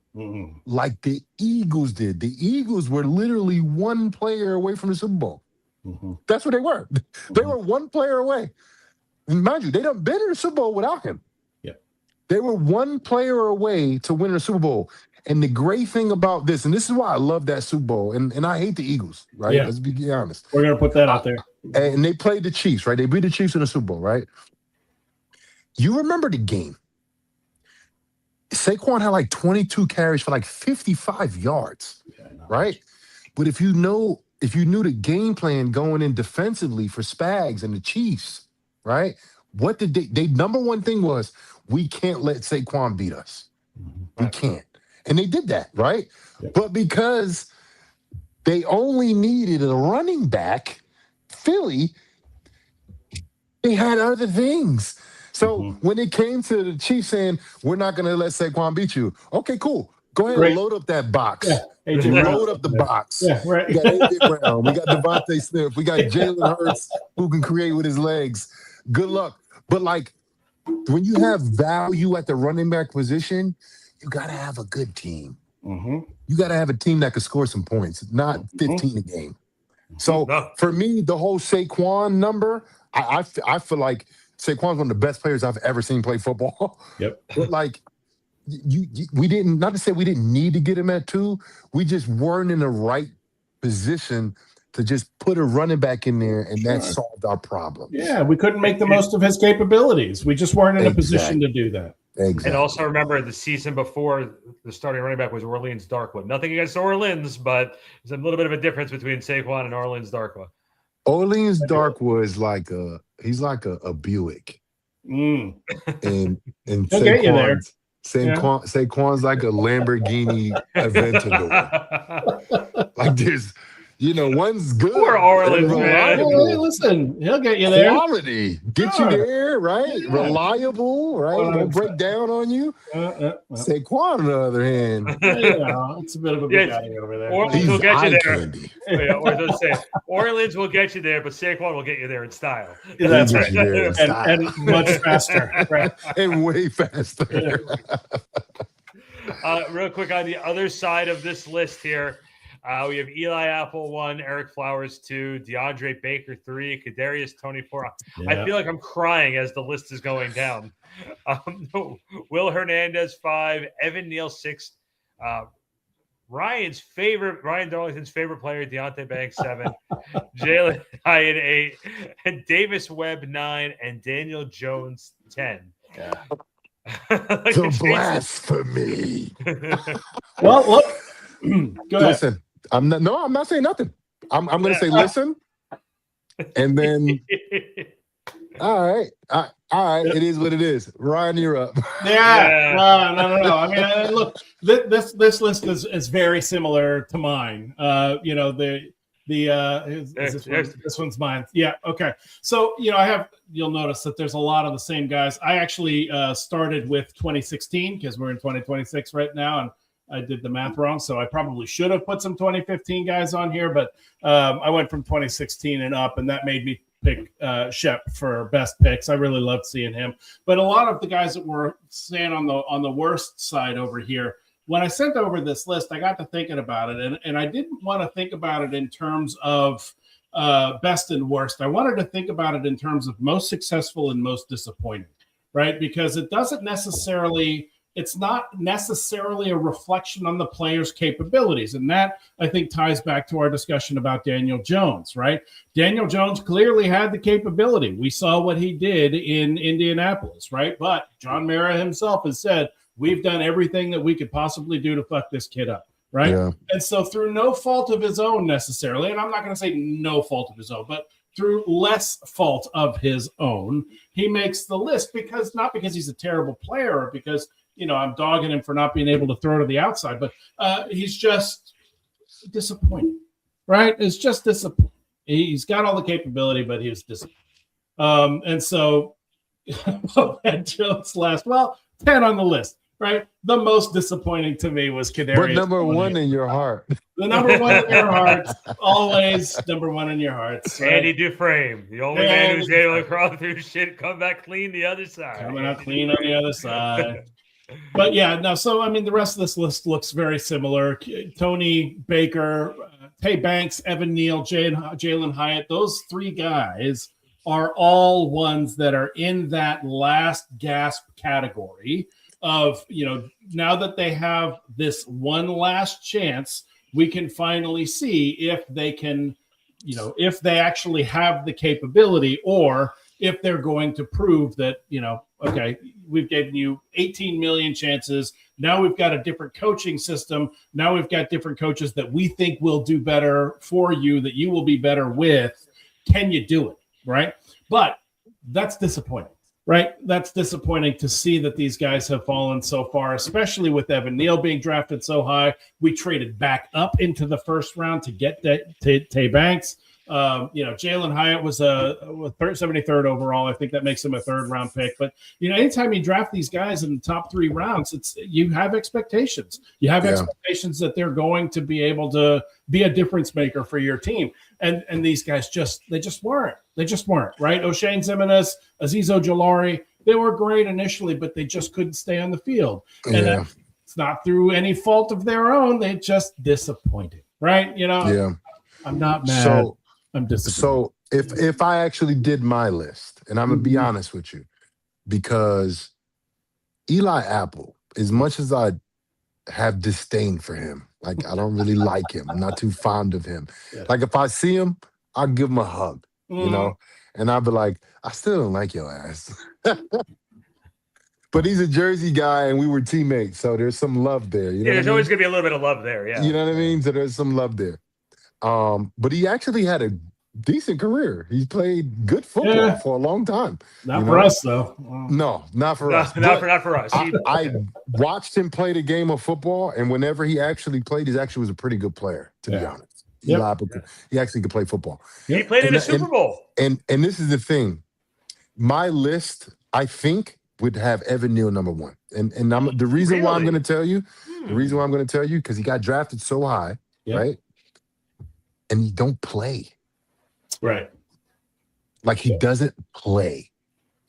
like the Eagles did. The Eagles were literally one player away from the Super Bowl. That's what they were. They were one player away. And mind you, they done been in the Super Bowl without him. Yeah. They were one player away to win the Super Bowl. And the great thing about this, and this is why I love that Super Bowl, and I hate the Eagles, right? Yeah. Let's be honest. We're going to put that out there. And they played the Chiefs, right? They beat the Chiefs in the Super Bowl, right? You remember the game. Saquon had like 22 carries for like 55 yards, right? But if you knew the game plan going in defensively for Spags and the Chiefs, right? What did they number one thing was, we can't let Saquon beat us. We can't. And they did that, right? But because they only needed a running back, Philly, they had other things. So when it came to the Chiefs saying, we're not going to let Saquon beat you, okay, cool. Go ahead and load up that box. Load up the box. Yeah, right. We got AJ Brown. We got Devontae Smith. We got Jalen Hurts, who can create with his legs. Good luck. But, like, when you have value at the running back position, you got to have a good team. You got to have a team that can score some points, not 15 a game. So, for me, the whole Saquon number, I feel like Saquon's one of the best players I've ever seen play football. But, like, we didn't, not to say we didn't need to get him at 2, we just weren't in the right position to just put a running back in there, and that solved our problem. Yeah, we couldn't make the most of his capabilities. We just weren't in a position to do that. And also remember, the season before, the starting running back was Orleans Darkwa. Nothing against Orleans, but there's a little bit of a difference between Saquon and Orleans Darkwa. Orleans Darkwa is like he's like a Buick. And Saquon's like a Lamborghini Aventador. Like, there's, one's good. Poor Orleans, man. Hey, listen, he'll get you there. Quality. Get you there, right? Yeah. Reliable, right? Won't break down on you. Saquon, on the other hand. It's a bit of a big guy over there. Orleans will get you there. Orleans will get you there, but Saquon will get you there in style. Yeah, that's right. And much faster. Right? And way faster. Real quick, on the other side of this list here, we have Eli Apple 1, Eric Flowers 2, DeAndre Baker 3, Kadarius Toney 4. I feel like I'm crying as the list is going down. Will Hernandez 5, Evan Neal 6, Ryan Darlington's favorite player, Deontay Banks 7, Jalen Hyatt 8, and Davis Webb 9, and Daniel Jones 10. Yeah. The blasphemy. Well, look. Go ahead. Listen, I'm not saying nothing. I'm going to say listen, and then all right. It is what it is. Ryan, you're up. Yeah. No. I mean, look, this list is very similar to mine. This one's mine. Yeah. Okay. So, you'll notice that there's a lot of the same guys. I actually started with 2016 because we're in 2026 right now, and I did the math wrong, so I probably should have put some 2015 guys on here, but I went from 2016 and up, and that made me pick Shep for best picks. I really loved seeing him. But a lot of the guys that were staying on the worst side over here, when I sent over this list, I got to thinking about it, and I didn't want to think about it in terms of best and worst. I wanted to think about it in terms of most successful and most disappointing, right? Because it doesn't necessarily it's not necessarily a reflection on the player's capabilities. And that, I think, ties back to our discussion about Daniel Jones, right? Daniel Jones clearly had the capability. We saw what he did in Indianapolis, right? But John Mara himself has said, we've done everything that we could possibly do to fuck this kid up, right? Yeah. And so through no fault of his own necessarily, and I'm not going to say no fault of his own, but through less fault of his own, he makes the list not because he's a terrible player or because, I'm dogging him for not being able to throw to the outside, but he's just disappointing, right? It's just disappointing. He's got all the capability, but he was disappointing. And so had Jones last, 10 on the list, right? The most disappointing to me was Kadarius. But number one in your heart. The number one in your heart, always number one in your hearts. Right? Andy Dufresne, the only man who's able to crawl through shit, come back clean the other side. Coming out clean on the other side. But so the rest of this list looks very similar. Tony Baker, Tay Banks, Evan Neal, Jalen Hyatt, those three guys are all ones that are in that last gasp category of, now that they have this one last chance, we can finally see if they can, if they actually have the capability or if they're going to prove that, okay, we've given you 18 million chances. Now we've got a different coaching system. Now we've got different coaches that we think will do better for you, that you will be better with. Can you do it? Right. But that's disappointing. Right. That's disappointing to see that these guys have fallen so far, especially with Evan Neal being drafted so high. We traded back up into the first round to get Tay Banks. Jalen Hyatt was a 73rd overall. I think that makes him a third round pick. But, anytime you draft these guys in the top 3 rounds, you have expectations. You have expectations that they're going to be able to be a difference maker for your team. And these guys they just weren't. They just weren't, right? O'Shane Ximines, Azeez Ojulari, they were great initially, but they just couldn't stay on the field. And it's not through any fault of their own. They just disappointed, right? I'm not mad. So, I'm disappointed. So if I actually did my list, and I'm going to be honest with you, because Eli Apple, as much as I have disdain for him, like I don't really like him, I'm not too fond of him. Yeah. Like if I see him, I'll give him a hug, and I'll be like, I still don't like your ass. But he's a Jersey guy, and we were teammates, so there's some love there. There's always going to be a little bit of love there, yeah. You know what I mean? So there's some love there. But he actually had a decent career. He played good football for a long time. Not for us, though. No, not for us. Not for us. I watched him play the game of football, and whenever he actually played, he actually was a pretty good player, to be honest. Yep. He actually could play football. He played in the Super Bowl. And this is the thing. My list, I think, would have Evan Neal number 1. And the reason why I'm going to tell you, because he got drafted so high, right? And he don't play. Right. Like he doesn't play.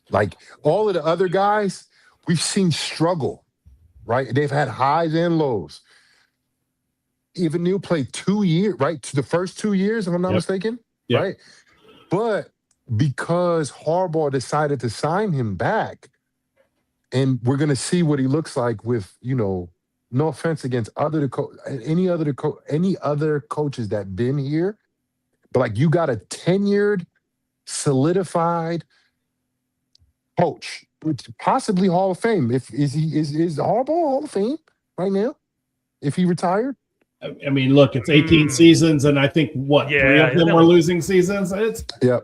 Like all of the other guys, we've seen struggle, right? They've had highs and lows. Evan Neal played 2 years, right? To the first 2 years, if I'm not mistaken, right? But because Harbaugh decided to sign him back, and we're going to see what he looks like with, no offense against any other coaches that been here, but like you got a tenured, solidified coach, possibly Hall of Fame. Is Harbaugh Hall of Fame right now? If he retired, I mean, look, it's 18 seasons, and I think 3 of them were losing seasons. That's a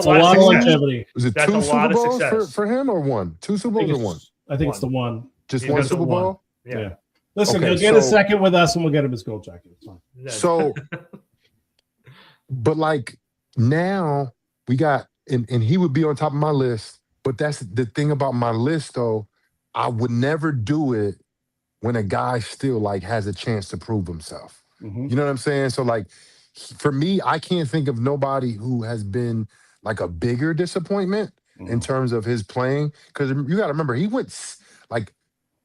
lot of longevity. Was it 2 Super Bowls for him or 1? 2 Super Bowls or 1? I think it's the 1. Just 1 Super Bowl? Yeah. Listen, he'll get a second with us, and we'll get him his gold jacket. It's fine. So, but like now we got, and he would be on top of my list. But that's the thing about my list, though. I would never do it when a guy still like has a chance to prove himself. You know what I'm saying? So like, for me, I can't think of nobody who has been like a bigger disappointment in terms of his playing. Because you got to remember, he went like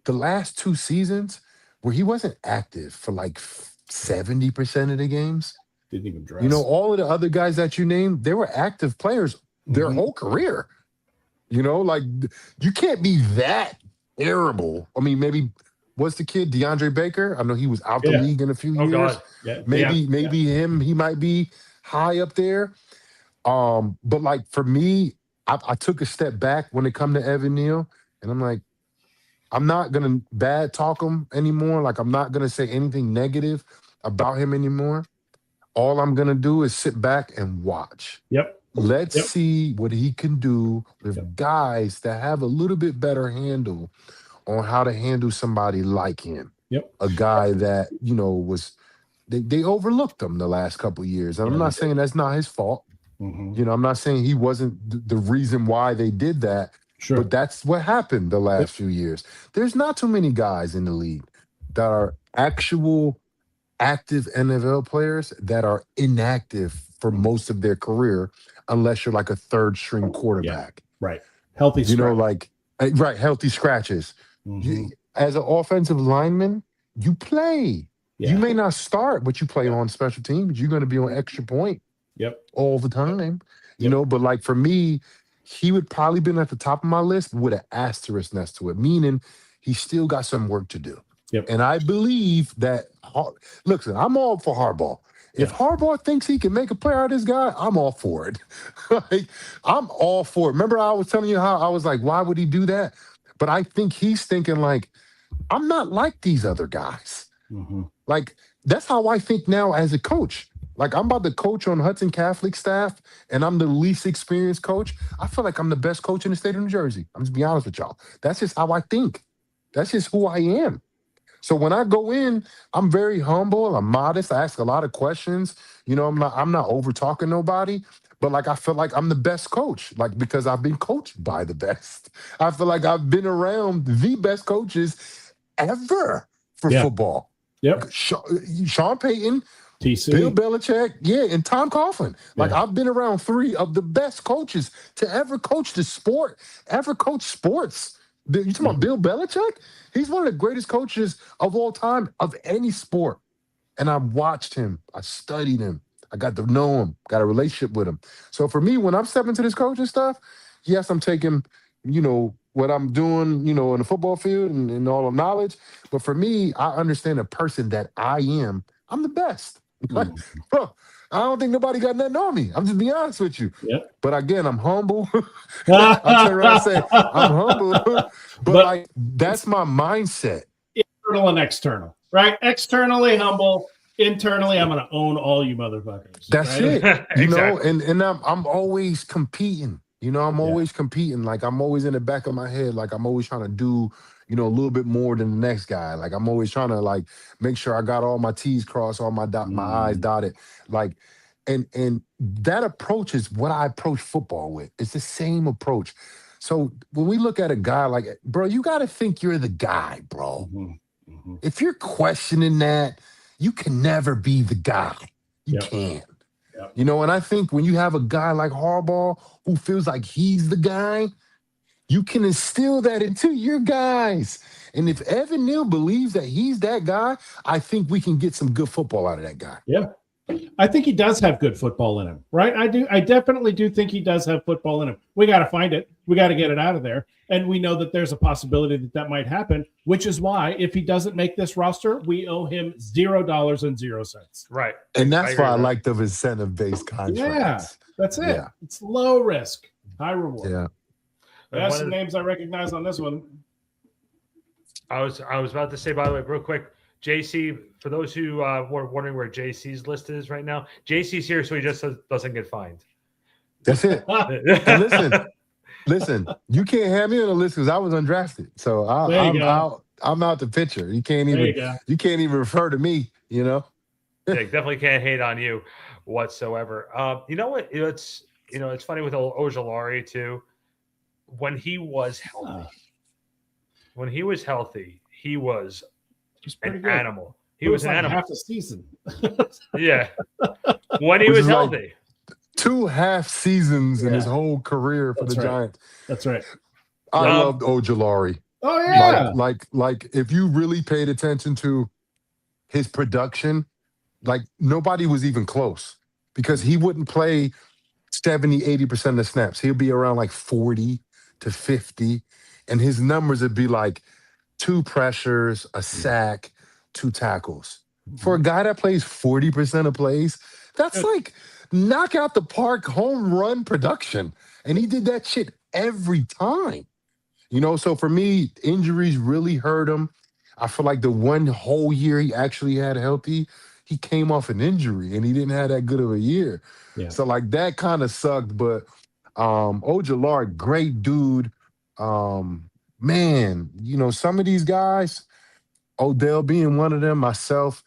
the last 2 seasons where he wasn't active for like 70% of the games. Didn't even dress. All of the other guys that you named, they were active players their whole career. Like you can't be that terrible. I mean, maybe what's the kid DeAndre Baker? I know he was out the Yeah. league in a few Oh years. God. Yeah. Maybe him. He might be high up there. But like for me, I took a step back when it come to Evan Neal, and I'm like, I'm not gonna bad talk him anymore. Like I'm not gonna say anything negative about him anymore. All I'm gonna do is sit back and watch. Yep. Let's Yep. see what he can do with Yep. guys that have a little bit better handle on how to handle somebody like him. Yep. A guy that, was they overlooked him the last couple of years. And I'm Yeah, not saying that's not his fault. Mm-hmm. I'm not saying he wasn't the reason why they did that, Sure. but that's what happened the last few years. There's not too many guys in the league that are actual active NFL players that are inactive for most of their career, unless you're like a third string quarterback. Right. Healthy scratch. Right, healthy scratches. Mhm. As an offensive lineman, you play. Yeah. You may not start, but you play on special teams. You're going to be on extra point Yep. all the time. Yep. But like for me, he would probably been at the top of my list with an asterisk next to it, meaning he still got some work to do. Yep. And I believe that, listen, I'm all for Harbaugh. If Harbaugh thinks he can make a player out of this guy, I'm all for it. Like, I'm all for it. Remember I was telling you how I was like, why would he do that? But I think he's thinking like, I'm not like these other guys. Mm-hmm. Like, that's how I think now as a coach. Like, I'm about to coach on Hudson Catholic staff, and I'm the least experienced coach. I feel like I'm the best coach in the state of New Jersey. I'm just be honest with y'all. That's just how I think. That's just who I am. So when I go in, I'm very humble. I'm modest. I ask a lot of questions. I'm not over talking nobody. But like, I feel like I'm the best coach, like, because I've been coached by the best. I feel like I've been around the best coaches ever for football. Yep. Sean Payton, TC. Bill Belichick, and Tom Coughlin. Like, I've been around three of the best coaches to ever coach the sport, ever coach sports. You talking about Bill Belichick? He's one of the greatest coaches of all time of any sport. And I watched him. I studied him. I got to know him, got a relationship with him. So for me, when I'm stepping into this coaching stuff, yes, I'm taking, what I'm doing, in the football field and all the knowledge. But for me, I understand the person that I am. I'm the best. Like, bro, I don't think nobody got nothing on me. I'm just being honest with you. Yep. But again, I'm humble. I'll turn around and say, I'm humble. But like, that's my mindset. Internal and external, right? Externally humble. Internally, I'm going to own all you motherfuckers. That's right? it. Exactly. And I'm always competing. I'm always competing. Like, I'm always in the back of my head. Like, I'm always trying to do, a little bit more than the next guy. Like, I'm always trying to, like, make sure I got all my T's crossed, all my my I's dotted. Like, and that approach is what I approach football with. It's the same approach. So when we look at a guy like, bro, you got to think you're the guy, bro. Mm-hmm. If you're questioning that, you can never be the guy. You can't. Yep. And I think when you have a guy like Harbaugh who feels like he's the guy, you can instill that into your guys. And if Evan Neal believes that he's that guy, I think we can get some good football out of that guy. Yeah. I think he does have good football in him, right? I definitely do think he does have football in him. We got to find it. We got to get it out of there. And we know that there's a possibility that might happen, which is why if he doesn't make this roster, we owe him $0.00. Right. And that's why I like the incentive-based contracts. Yeah, that's it. Yeah. It's low risk, high reward. Yeah. There's some names I recognize on this one. I was about to say, by the way, real quick, JC, for those who were wondering where JC's list is right now, JC's here so he just doesn't get fined. That's it. And listen, you can't have me on the list because I was undrafted. So I'm out the picture. You can't even refer to me, Yeah, definitely can't hate on you whatsoever. You know what? It's funny with Ojulari too. When he was healthy, he was an animal. He was an animal. Half a season. Yeah. When he was healthy. Like 2 half seasons in his whole career for the Giants. That's right. I loved Ojulari. Oh yeah. Like if you really paid attention to his production, like nobody was even close because he wouldn't play 70, 80% of the snaps. He'll be around like 40 to 50. and his numbers would be like 2 pressures, a sack, 2 tackles. For a guy that plays 40% of plays, that's like knock out the park home run production. And he did that shit every time. So for me, injuries really hurt him. I feel like the one whole year he actually had healthy, he came off an injury and he didn't have that good of a year. Yeah. So like that kind of sucked. But Ojulari, great dude. Man, some of these guys, Odell being one of them, myself,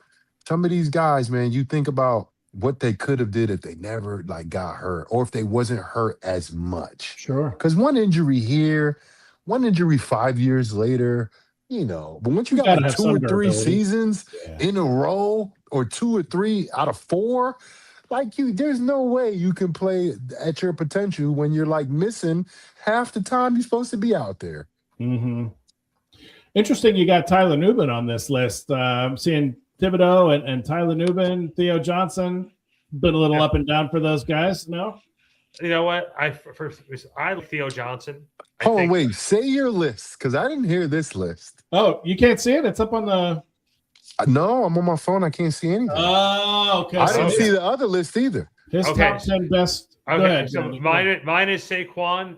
some of these guys, man, you think about what they could have did if they never got hurt or if they wasn't hurt as much. Sure. Because one injury here, one injury 5 years later, but once you got like 2 or 3 seasons in a row or 2 or 3 out of 4, there's no way you can play at your potential when you're missing half the time you're supposed to be out there. Mm-hmm. Interesting. You got Tyler Nubin on this list. I'm seeing Thibodeau and Tyler Nubin, Theo Johnson, been a little up and down for those guys. No? You know what? I like Theo Johnson. Hold on, wait. Say your list, because I didn't hear this list. Oh, you can't see it? It's up on the... No, I'm on my phone. I can't see anything. Oh, okay. I didn't see the other list either. His top 10 best. Okay, go ahead, so mine is Saquon.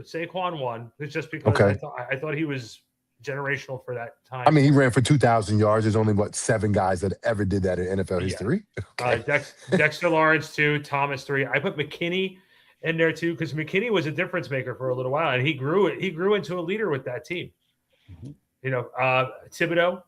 Saquon won. It's just because I thought he was generational for that time. I mean, he ran for 2,000 yards. There's only, 7 guys that ever did that in NFL history? Okay. Dexter Lawrence, 2. Thomas, 3. I put McKinney in there, too, because McKinney was a difference maker for a little while, and he grew into a leader with that team. Mm-hmm. Thibodeau.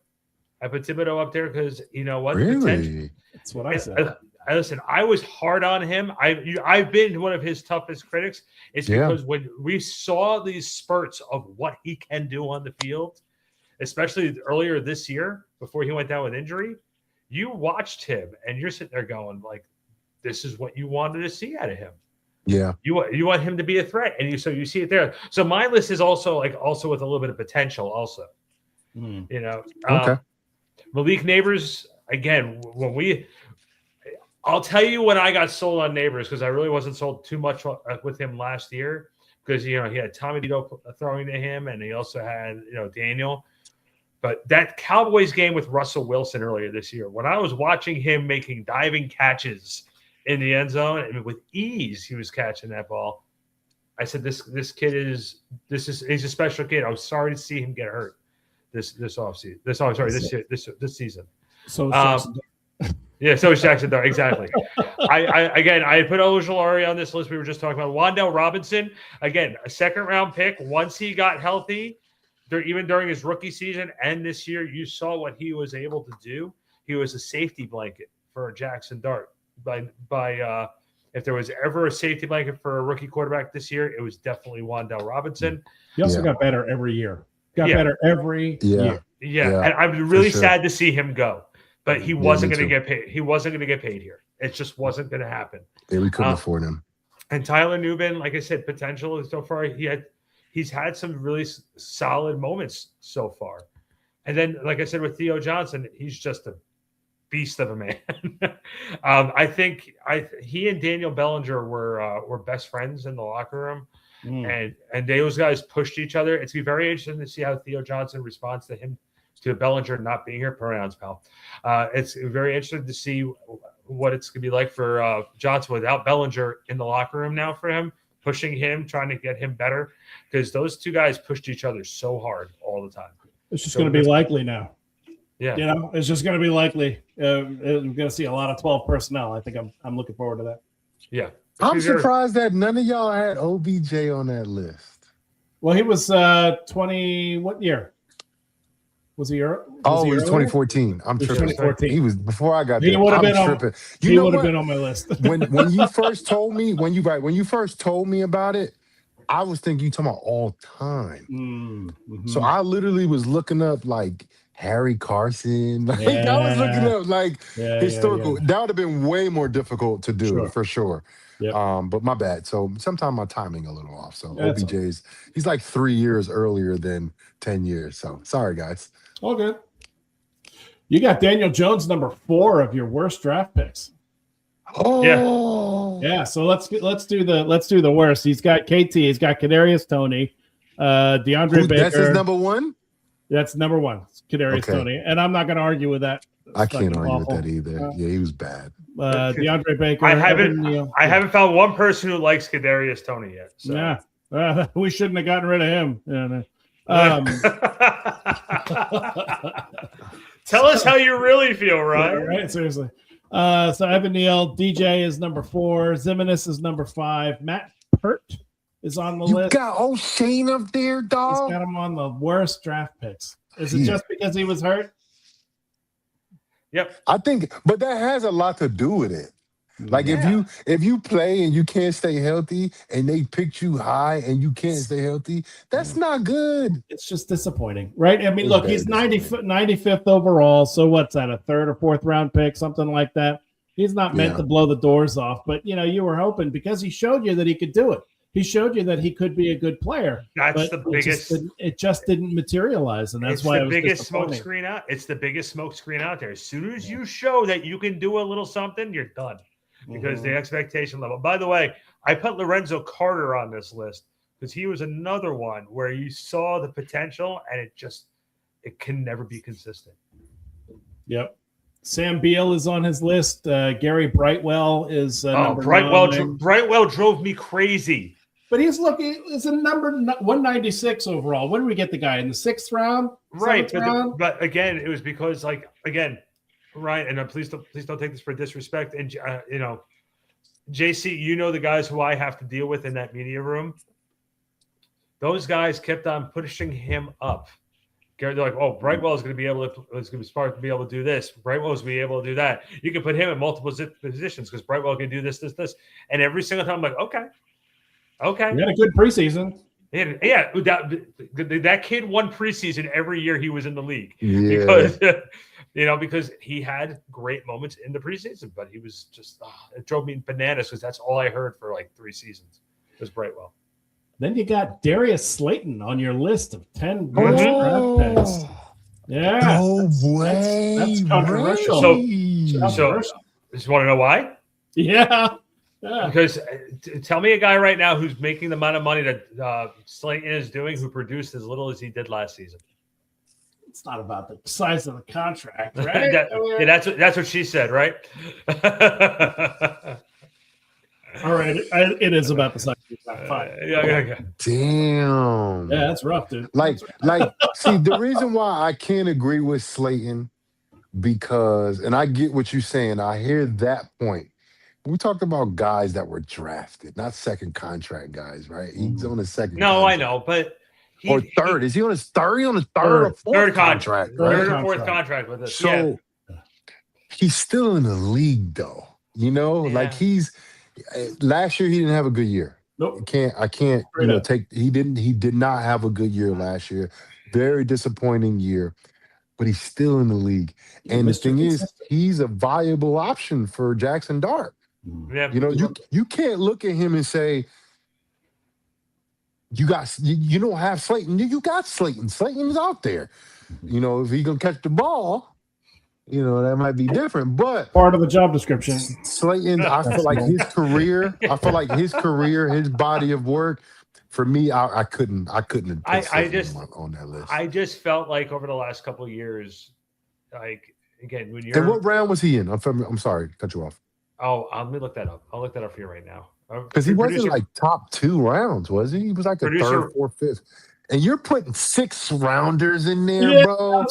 I put Thibodeau up there because, you know what? Really? That's what I said. Listen, I was hard on him. I've been one of his toughest critics. It's because when we saw these spurts of what he can do on the field, especially earlier this year before he went down with injury, you watched him and you're sitting there going this is what you wanted to see out of him. Yeah. You want him to be a threat, and you see it there. So my list is also with a little bit of potential also. Okay. Malik Neighbors, again, I'll tell you when I got sold on Neighbors, because I really wasn't sold too much with him last year, because he had Tommy DeVito throwing to him, and he also had Daniel. But that Cowboys game with Russell Wilson earlier this year, when I was watching him making diving catches in the end zone, and with ease he was catching that ball, I said this kid he's a special kid. I was sorry to see him get hurt this offseason. This season. So so is Jackson Dart. Exactly. I put Ojulari on this list. We were just talking about Wan'Dale Robinson. Again, a 2nd-round pick. Once he got healthy, even during his rookie season and this year, you saw what he was able to do. He was a safety blanket for Jackson Dart. If there was ever a safety blanket for a rookie quarterback this year, it was definitely Wan'Dale Robinson. He also got better every year. Better every year. Yeah. And I'm really sad to see him go. But he wasn't going to get paid. He wasn't going to get paid here. It just wasn't going to happen. Yeah, we couldn't afford him. And Tyler Nubin, like I said, potential so far. He's had some really solid moments so far. And then, like I said, with Theo Johnson, he's just a beast of a man. I think he and Daniel Bellinger were best friends in the locker room. And those guys pushed each other. It's going to be very interesting to see how Theo Johnson responds to Bellinger not being here. Pronouns, pal. It's very interesting to see what it's going to be like for Johnson without Bellinger in the locker room now for him, pushing him, trying to get him better, because those two guys pushed each other so hard all the time. It's just going to be likely now. Yeah. It's just going to be likely. We're going to see a lot of 12 personnel. I think I'm looking forward to that. Yeah. I'm surprised that none of y'all had OBJ on that list. Well, he was 20. What year? Was he? He was 2014. I'm tripping. 2014. He was before I got there. He would have been tripping. He would have been on my list. when you first told me about it, I was thinking you talking about all time. Mm-hmm. So I literally was looking up Harry Carson. I was looking up historical. Yeah. That would have been way more difficult to do for sure. Yep. But my bad. So sometimes my timing a little off. So That's OBJ's he's 3 years earlier than 10 years. So sorry guys. All good. You got Daniel Jones, number 4 of your worst draft picks. Oh yeah. So let's do the worst. He's got KT. He's got Kadarius Toney. DeAndre Baker. That's his number one? That's number one. Kadarius Toney. And I'm not going to argue with that. I can't argue with that either. Yeah, he was bad. DeAndre Baker. I haven't found one person who likes Kadarius Toney yet. So. Yeah. We shouldn't have gotten rid of him. Yeah, Tell us how you really feel, Ryan. Right? Seriously. So Evan Neal, DJ is number 4. Zimenez is number 5. Matt Pert is on the list. You got O'Shane up there, dog. He's got him on the worst draft picks. Is it just because he was hurt? Yep. I think, but that has a lot to do with it. Like if you play and you can't stay healthy and they picked you high and you can't stay healthy, that's not good. It's just disappointing, right? I mean, look, he's 95th overall. So what's that, a 3rd or 4th round pick, something like that? He's not meant to blow the doors off, but you were hoping because he showed you that he could do it. He showed you that he could be a good player. That's the biggest. It just didn't materialize, and that's why it's the biggest smoke screen out. It's the biggest smoke screen out there. As soon as you show that you can do a little something, you're done. Because the expectation level. By the way, I put Lorenzo Carter on this list because he was another one where you saw the potential, and it can never be consistent. Yep. Sam Beal is on his list. Gary Brightwell is number 9. Brightwell drove me crazy. But he's a number 196 overall. When did we get the guy? In the 6th round? Right. But again, it was because, Ryan, and please don't take this for disrespect. And, JC, the guys who I have to deal with in that media room. Those guys kept on pushing him up. They're like, oh, Brightwell is going to be able to do this. Brightwell is going to be able to do that. You can put him in multiple positions because Brightwell can do this. And every single time I'm like, okay. He had a good preseason. Yeah, that kid won preseason every year he was in the league. Yeah. Because he had great moments in the preseason, but he was just it drove me bananas because that's all I heard for like 3 seasons was Brightwell. Then you got Darius Slayton on your list of 10 worst draft picks. Yeah. No way. That's controversial. So just want to know why? Yeah. Because tell me a guy right now who's making the amount of money that Slayton is doing who produced as little as he did last season. It's not about the size of the contract, right? That's what she said, right? All right, it is about the size of the contract. Yeah. Damn. Yeah, that's rough, dude. See, the reason why I can't agree with Slayton because, and I get what you're saying, I hear that point. We talked about guys that were drafted, not second contract guys, right? He's on his second. No, contract. I know, but or third. Is he on his third? On his third or fourth contract? Third or fourth contract with us. So he's still in the league, though. Like he's last year he didn't have a good year. Nope. I can't. He did not have a good year last year. Very disappointing year. But he's still in the league. And the thing is, he's a viable option for Jackson Dart. Yeah. You can't look at him and say, you don't have Slayton. You got Slayton. Slayton's out there. If he gonna catch the ball, that might be different. But part of the job description. Slayton, I feel like his career, his body of work, for me, I couldn't have put on that list. I just felt like over the last couple of years, like again, when you're and what round was he in? I'm sorry, cut you off. Oh, let me look that up. I'll look that up for you right now. Because he wasn't like top 2 rounds, was he? He was like a 3rd, 4th, 5th. And you're putting 6 rounders in there, bro.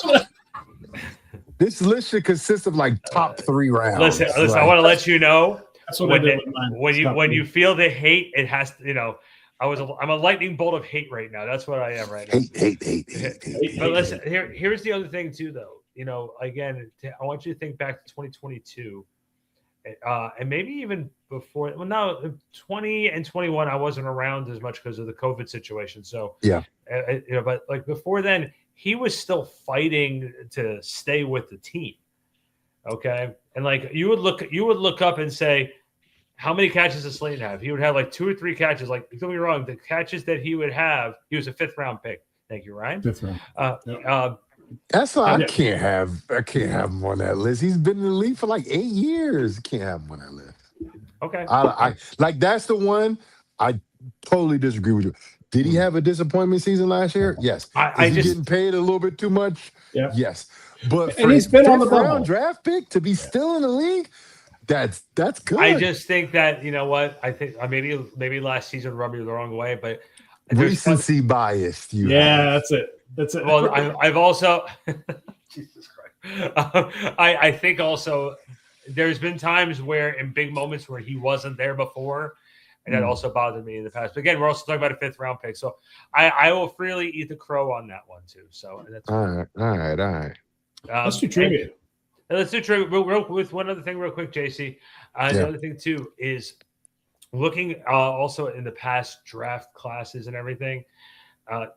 This list should consist of like top 3 rounds. Listen. I want to let you know when you feel the hate, it has to. I'm a lightning bolt of hate right now. That's what I am right now. Hate. But listen, here's the other thing too, though. Again, I want you to think back to 2022. And maybe even before, 20 and 21, I wasn't around as much because of the COVID situation. So, but like before then, he was still fighting to stay with the team. Okay. And like you would look up and say, how many catches does Slayton have? He would have like 2 or 3 catches. Like, don't get me wrong, the catches that he would have, he was a 5th round pick. Thank you, Ryan. 5th round. That's why I can't have him on that list. He's been in the league for like 8 years. Can't have him on that list. Okay. I like that's the one I totally disagree with you. Did he have a disappointment season last year? Yes. Is he getting paid a little bit too much? Yeah. Yes. But and he's been on the round draft pick to be still in the league, that's good. I just think that, you know what? I think maybe last season rubbed me the wrong way, but recency bias. That's it. That's it. Well, I've also Jesus Christ. I think also there's been times where in big moments where he wasn't there before, and that also bothered me in the past. But again, we're also talking about a 5th round pick, so I will freely eat the crow on that one too. So that's all right. Let's do trivia. Let's do trivia with one other thing real quick, JC. The other thing too is looking also in the past draft classes and everything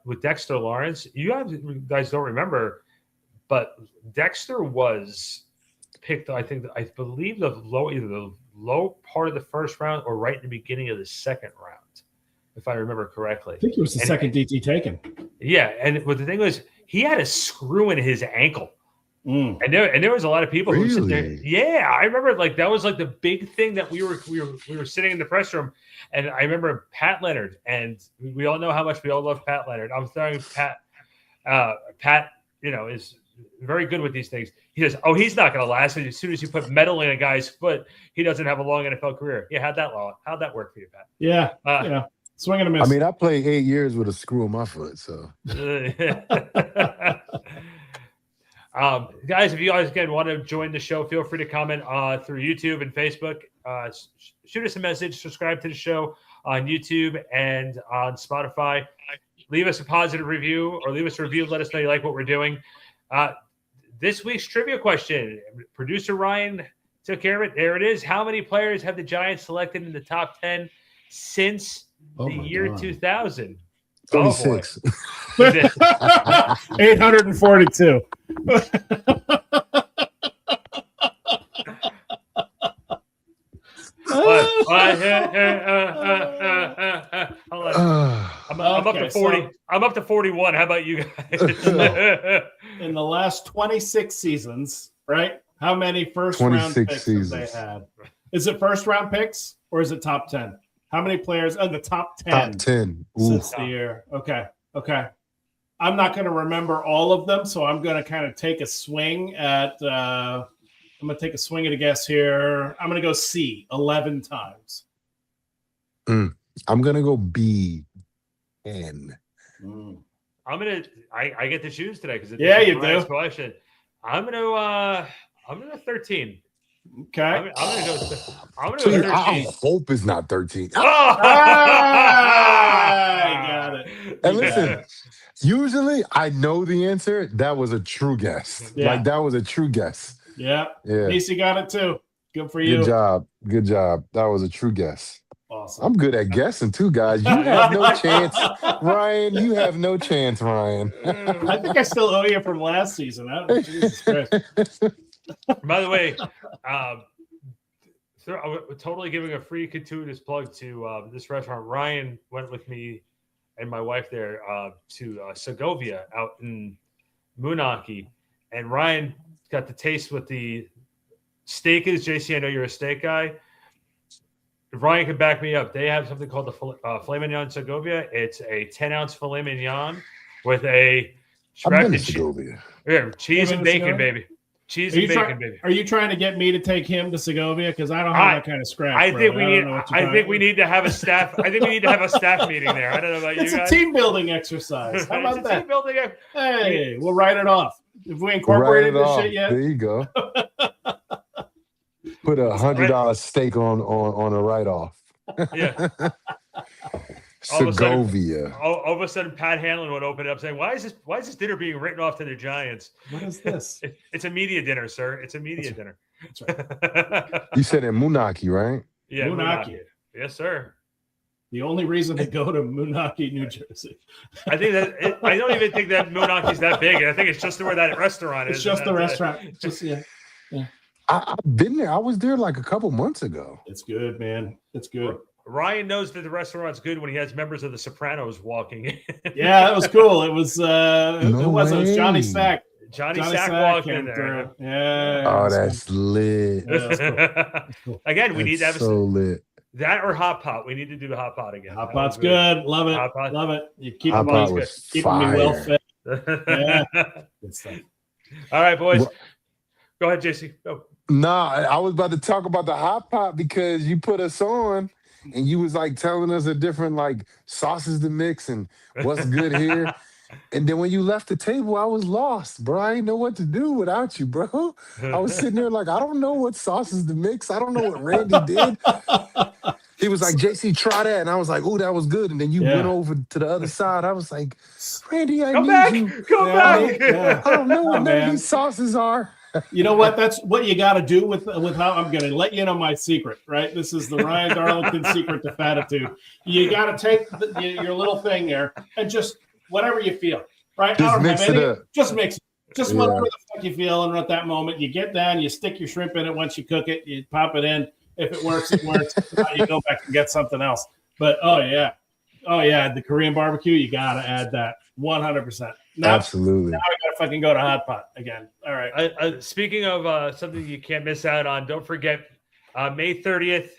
with Dexter Lawrence. You guys don't remember, but Dexter was picked. I believe either the low part of the 1st round or right in the beginning of the 2nd round, if I remember correctly. I think it was the second DT taken. Yeah, and but the thing was, he had a screw in his ankle. And there was a lot of people who were sitting there. Yeah, I remember that was the big thing that we were sitting in the press room, and I remember Pat Leonard, and we all know how much we all love Pat Leonard. I'm throwing Pat. Pat, is very good with these things. He says, "Oh, he's not going to last. As soon as you put metal in a guy's foot, he doesn't have a long NFL career." Yeah, how'd that work for you, Pat? Yeah, swing and a miss. I mean, I played 8 years with a screw in my foot, so. Guys, if you guys again want to join the show, feel free to comment through YouTube and Facebook. Shoot us a message, subscribe to the show on YouTube and on Spotify. Leave us a positive review or leave us a review. Let us know you like what we're doing. This week's trivia question, producer Ryan took care of it. There it is. How many players have the Giants selected in the top 10 since the year 2000? 26. 842. I'm up to 40. I'm up to 41. How about you guys? In the last 26 seasons, right? How many first round picks have they had? Is it first round picks or is it top 10? How many players in the top 10? Top 10 since the year. Okay. I'm not going to remember all of them, so I'm going to kind of take a swing at I'm going to take a swing at a guess here. I'm going to go C 11 times. I'm going to go B 10. I get to choose today because you do. Question. I'm going to 13. Okay. I'm gonna go 13. I hope it's not 13. I got it. And listen, usually I know the answer. That was a true guess. Yeah. That was a true guess. Yeah. Casey got it too. Good for you. Good job. That was a true guess. Awesome. I'm good at guessing too, guys. You have no chance, Ryan. You have no chance, Ryan. I think I still owe you from last season. Jesus Christ. By the way, I'm totally giving a free gratuitous plug to this restaurant. Ryan went with me and my wife there to Segovia out in Moonachie, and Ryan got to taste what the steak is. JC, I know you're a steak guy. If Ryan can back me up, they have something called the filet mignon Segovia. It's a 10-ounce filet mignon with a cheese and bacon, baby. Cheese and bacon, baby. Are you trying to get me to take him to Segovia? Because I don't have that kind of scratch. I think we need to have a staff. I think we need to have a staff meeting there. I don't know about you guys. It's a team building exercise. How about that? Team building. Hey, we'll write it off. If we incorporated this shit yet, there you go. Put $100 steak on a write-off. Yeah. Segovia. All of a sudden, Pat Hanlon would open it up saying, "Why is this dinner being written off to the Giants? What is this? It's a media dinner, sir. It's a media dinner." That's right. You said in Moonachie, right? Yeah, Moonachie. Yes, sir. The only reason to go to Moonachie, New Jersey. I think I don't even think that Moonachie's that big. I think it's just where that restaurant is. It's just the restaurant. Yeah. I've been there. I was there like a couple months ago. It's good, man. It's good. Ryan knows that the restaurant's good when he has members of the Sopranos walking in. Yeah, that was cool. It was It was Johnny Sack. Johnny Sack walking in there. Yeah. Oh, that's lit. Yeah, that's cool. Again, we need to have lit. That or hot pot. We need to do the hot pot again. Hot pot's good. Love it. Hot pot. Love it. You keep Hot me, pot was keeping me well fire. fed. Yeah. Good stuff. All right, boys. Well- Go ahead, JC. Go. Nah, I was about to talk about the hot pot because you put us on and you was like telling us the different like sauces to mix and what's good here. And then when you left the table, I was lost, bro. I didn't know what to do without you, bro. I was sitting there like, I don't know what sauces to mix. I don't know what Randy did. He was like, JC, try that. And I was like, oh, that was good. And then you went over to the other side. I was like, Randy, I Come need back. you. Come back. Yeah. I don't know what none of Man. these sauces are. You know what? That's what you got to do with how I'm going to let you know my secret, right? This is the Ryan Darlington secret to fatitude. You got to take your little thing there and just whatever you feel, right? Just mix it up. Just mix it. Just whatever the fuck you feel. And at that moment, you get down, you stick your shrimp in it. Once you cook it, you pop it in. If it works, it works. If not, you go back and get something else. But oh yeah, the Korean barbecue, you got to add that 100%. Absolutely. Now I got to fucking go to hot pot again. All right. Speaking of something you can't miss out on, don't forget May 30th,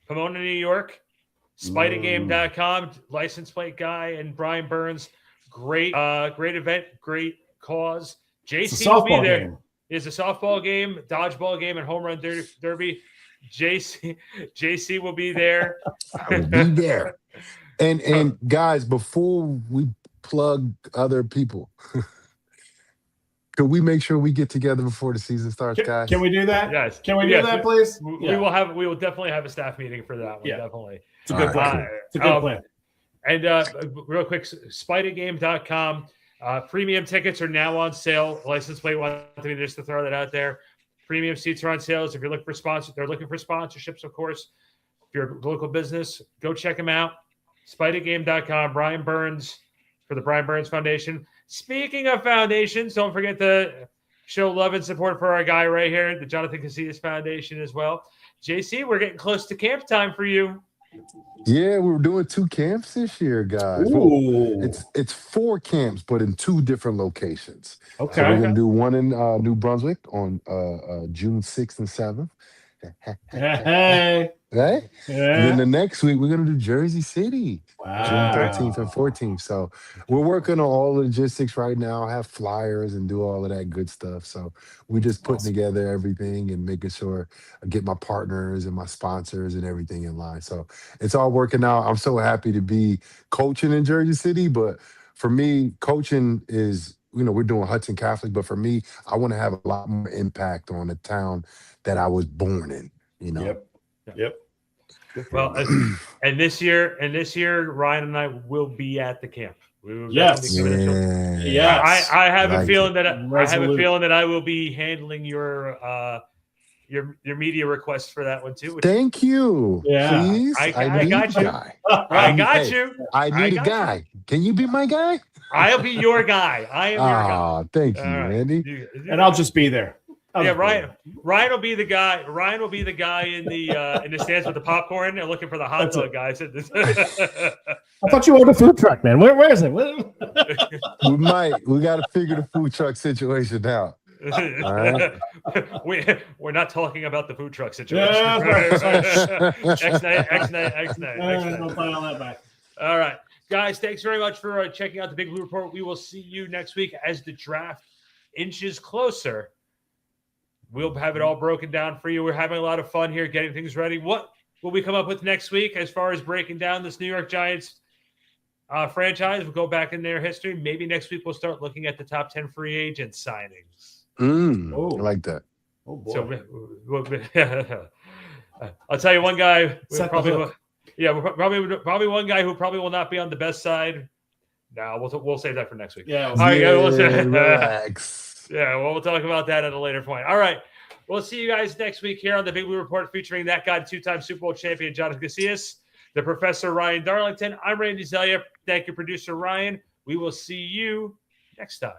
Pomona, New York, SpiderGame.com, license plate guy and Brian Burns. Great event, great cause. JC will be there. Game. It's a softball game, dodgeball game, and home run derby. JC will be there. I will be there. And guys, before we plug other people, could we make sure we get together before the season starts, guys? Can we do that? Yes. Can we do that, please? We will definitely have a staff meeting for that one. Yeah. Definitely. It's a good plan. It's a good plan. And real quick, SpiderGame.com. Premium tickets are now on sale. License plate one, just to throw that out there. Premium seats are on sales. If you're looking for sponsors, they're looking for sponsorships, of course. If you're a local business, go check them out. SpiderGame.com. Brian Burns for the Brian Burns Foundation. Speaking of foundations, don't forget to show love and support for our guy right here, the Jonathan Casillas Foundation as well. JC, we're getting close to camp time for you. Yeah, we're doing 2 camps this year, guys. Well, it's 4 camps, but in 2 different locations. Okay. So we're gonna do one in New Brunswick on June 6th and 7th. Hey. Right? Yeah. And then the next week we're gonna do Jersey City, Wow. June 13th and 14th. So we're working on all the logistics right now, have flyers and do all of that good stuff. So we're just putting together everything and making sure I get my partners and my sponsors and everything in line. So it's all working out. I'm so happy to be coaching in Jersey City, but for me, coaching is, we're doing Hudson Catholic, but for me, I want to have a lot more impact on the town that I was born in, Yep. Well, and this year, Ryan and I will be at the camp. We will Yes. definitely be giving it to- Yes. I have a Like feeling it. that I will be handling your media request for that one too. Thank you. Yeah. Please. I need got a you. guy. I got Hey, you. I need got a guy. Can you be my guy? I'll be your guy. I am your guy. Thank you, All right. Randy. And I'll just be there. Ryan will be the guy. Ryan will be the guy in the stands with the popcorn and looking for the hot dog guys. I thought you owned a food truck, man. Where is it? We got to figure the food truck situation out. All right. We're not talking about the food truck situation. Yeah, X night. I'll file that back. All right, guys. Thanks very much for checking out the Big Blue Report. We will see you next week as the draft inches closer. We'll have it all broken down for you. We're having a lot of fun here getting things ready. What will we come up with next week as far as breaking down this New York Giants franchise? We'll go back in their history. Maybe next week we'll start looking at the top 10 free agent signings. I like that. Oh, boy. So I'll tell you one guy. Probably one guy who probably will not be on the best side. No, we'll save that for next week. Yeah. All right, Relax. Yeah, well, we'll talk about that at a later point. All right. We'll see you guys next week here on the Big Blue Report featuring that guy, 2-time Super Bowl champion, Jonathan Casillas, the Professor Ryan Darlington. I'm Randy Zellea. Thank you, producer Ryan. We will see you next time.